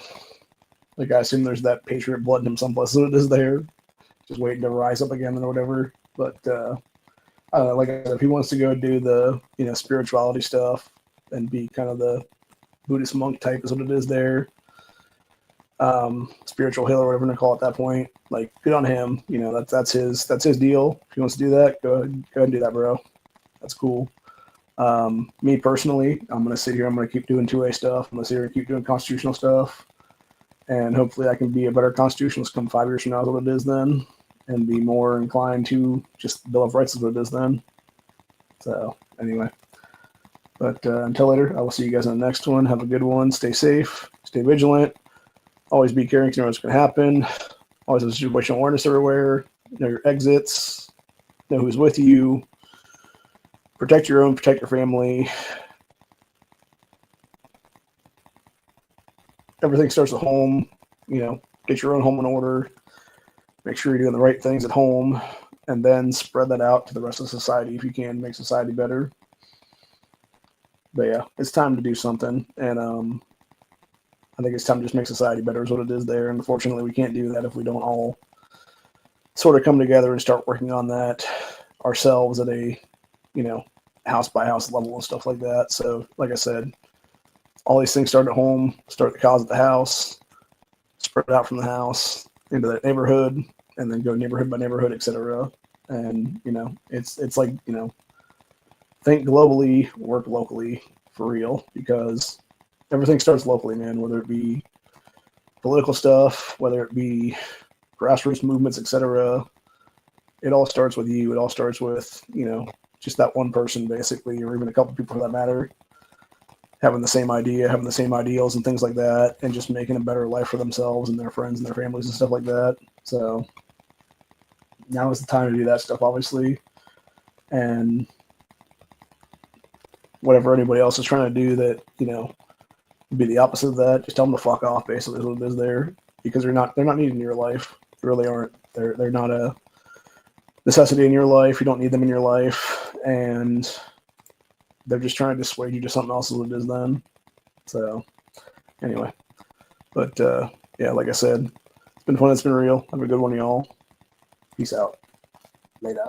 like I assume there's that patriot blood in him someplace so it is there. Just waiting to rise up again or whatever. But I don't know, like I said, if he wants to go do the, you know, spirituality stuff and be kind of the Buddhist monk type is what it is there. Spiritual healer, whatever you call it at that point. Like, good on him. You know, that's his deal. If he wants to do that, go ahead and do that, bro. That's cool. Me personally, I'm gonna sit here. I'm gonna keep doing 2A stuff. I'm gonna sit here and keep doing constitutional stuff, and hopefully, I can be a better constitutionalist come 5 years from now. Is what it is then, and be more inclined to just Bill of Rights is what it is then. So anyway, but until later, I will see you guys in the next one. Have a good one. Stay safe. Stay vigilant. Always be caring. You know what's going to happen. Always have situational awareness everywhere. Know your exits. Know who's with you. Protect your own. Protect your family. Everything starts at home. You know, get your own home in order. Make sure you're doing the right things at home, and then spread that out to the rest of society if you can. Make society better. But yeah, it's time to do something, and I think it's time to just make society better is what it is there. And unfortunately, we can't do that if we don't all sort of come together and start working on that ourselves at a, you know, house by house level and stuff like that. So, like I said, all these things start at home, start the cause at the house, spread out from the house into that neighborhood, and then go neighborhood by neighborhood, etc. And it's like think globally, work locally for real, because everything starts locally, man. Whether it be political stuff, whether it be grassroots movements, etc. It all starts with you. It all starts with just that one person, basically, or even a couple people for that matter, having the same idea, having the same ideals and things like that, and just making a better life for themselves and their friends and their families and stuff like that. So now is the time to do that stuff, obviously. And whatever anybody else is trying to do that, be the opposite of that, just tell them to fuck off, basically, is what it is there. Because they're not needed in your life. They really aren't. They're not a necessity in your life. You don't need them in your life. And they're just trying to dissuade you to something else is what it is then. So anyway. But yeah, like I said, it's been fun, it's been real. Have a good one, y'all. Peace out. Later.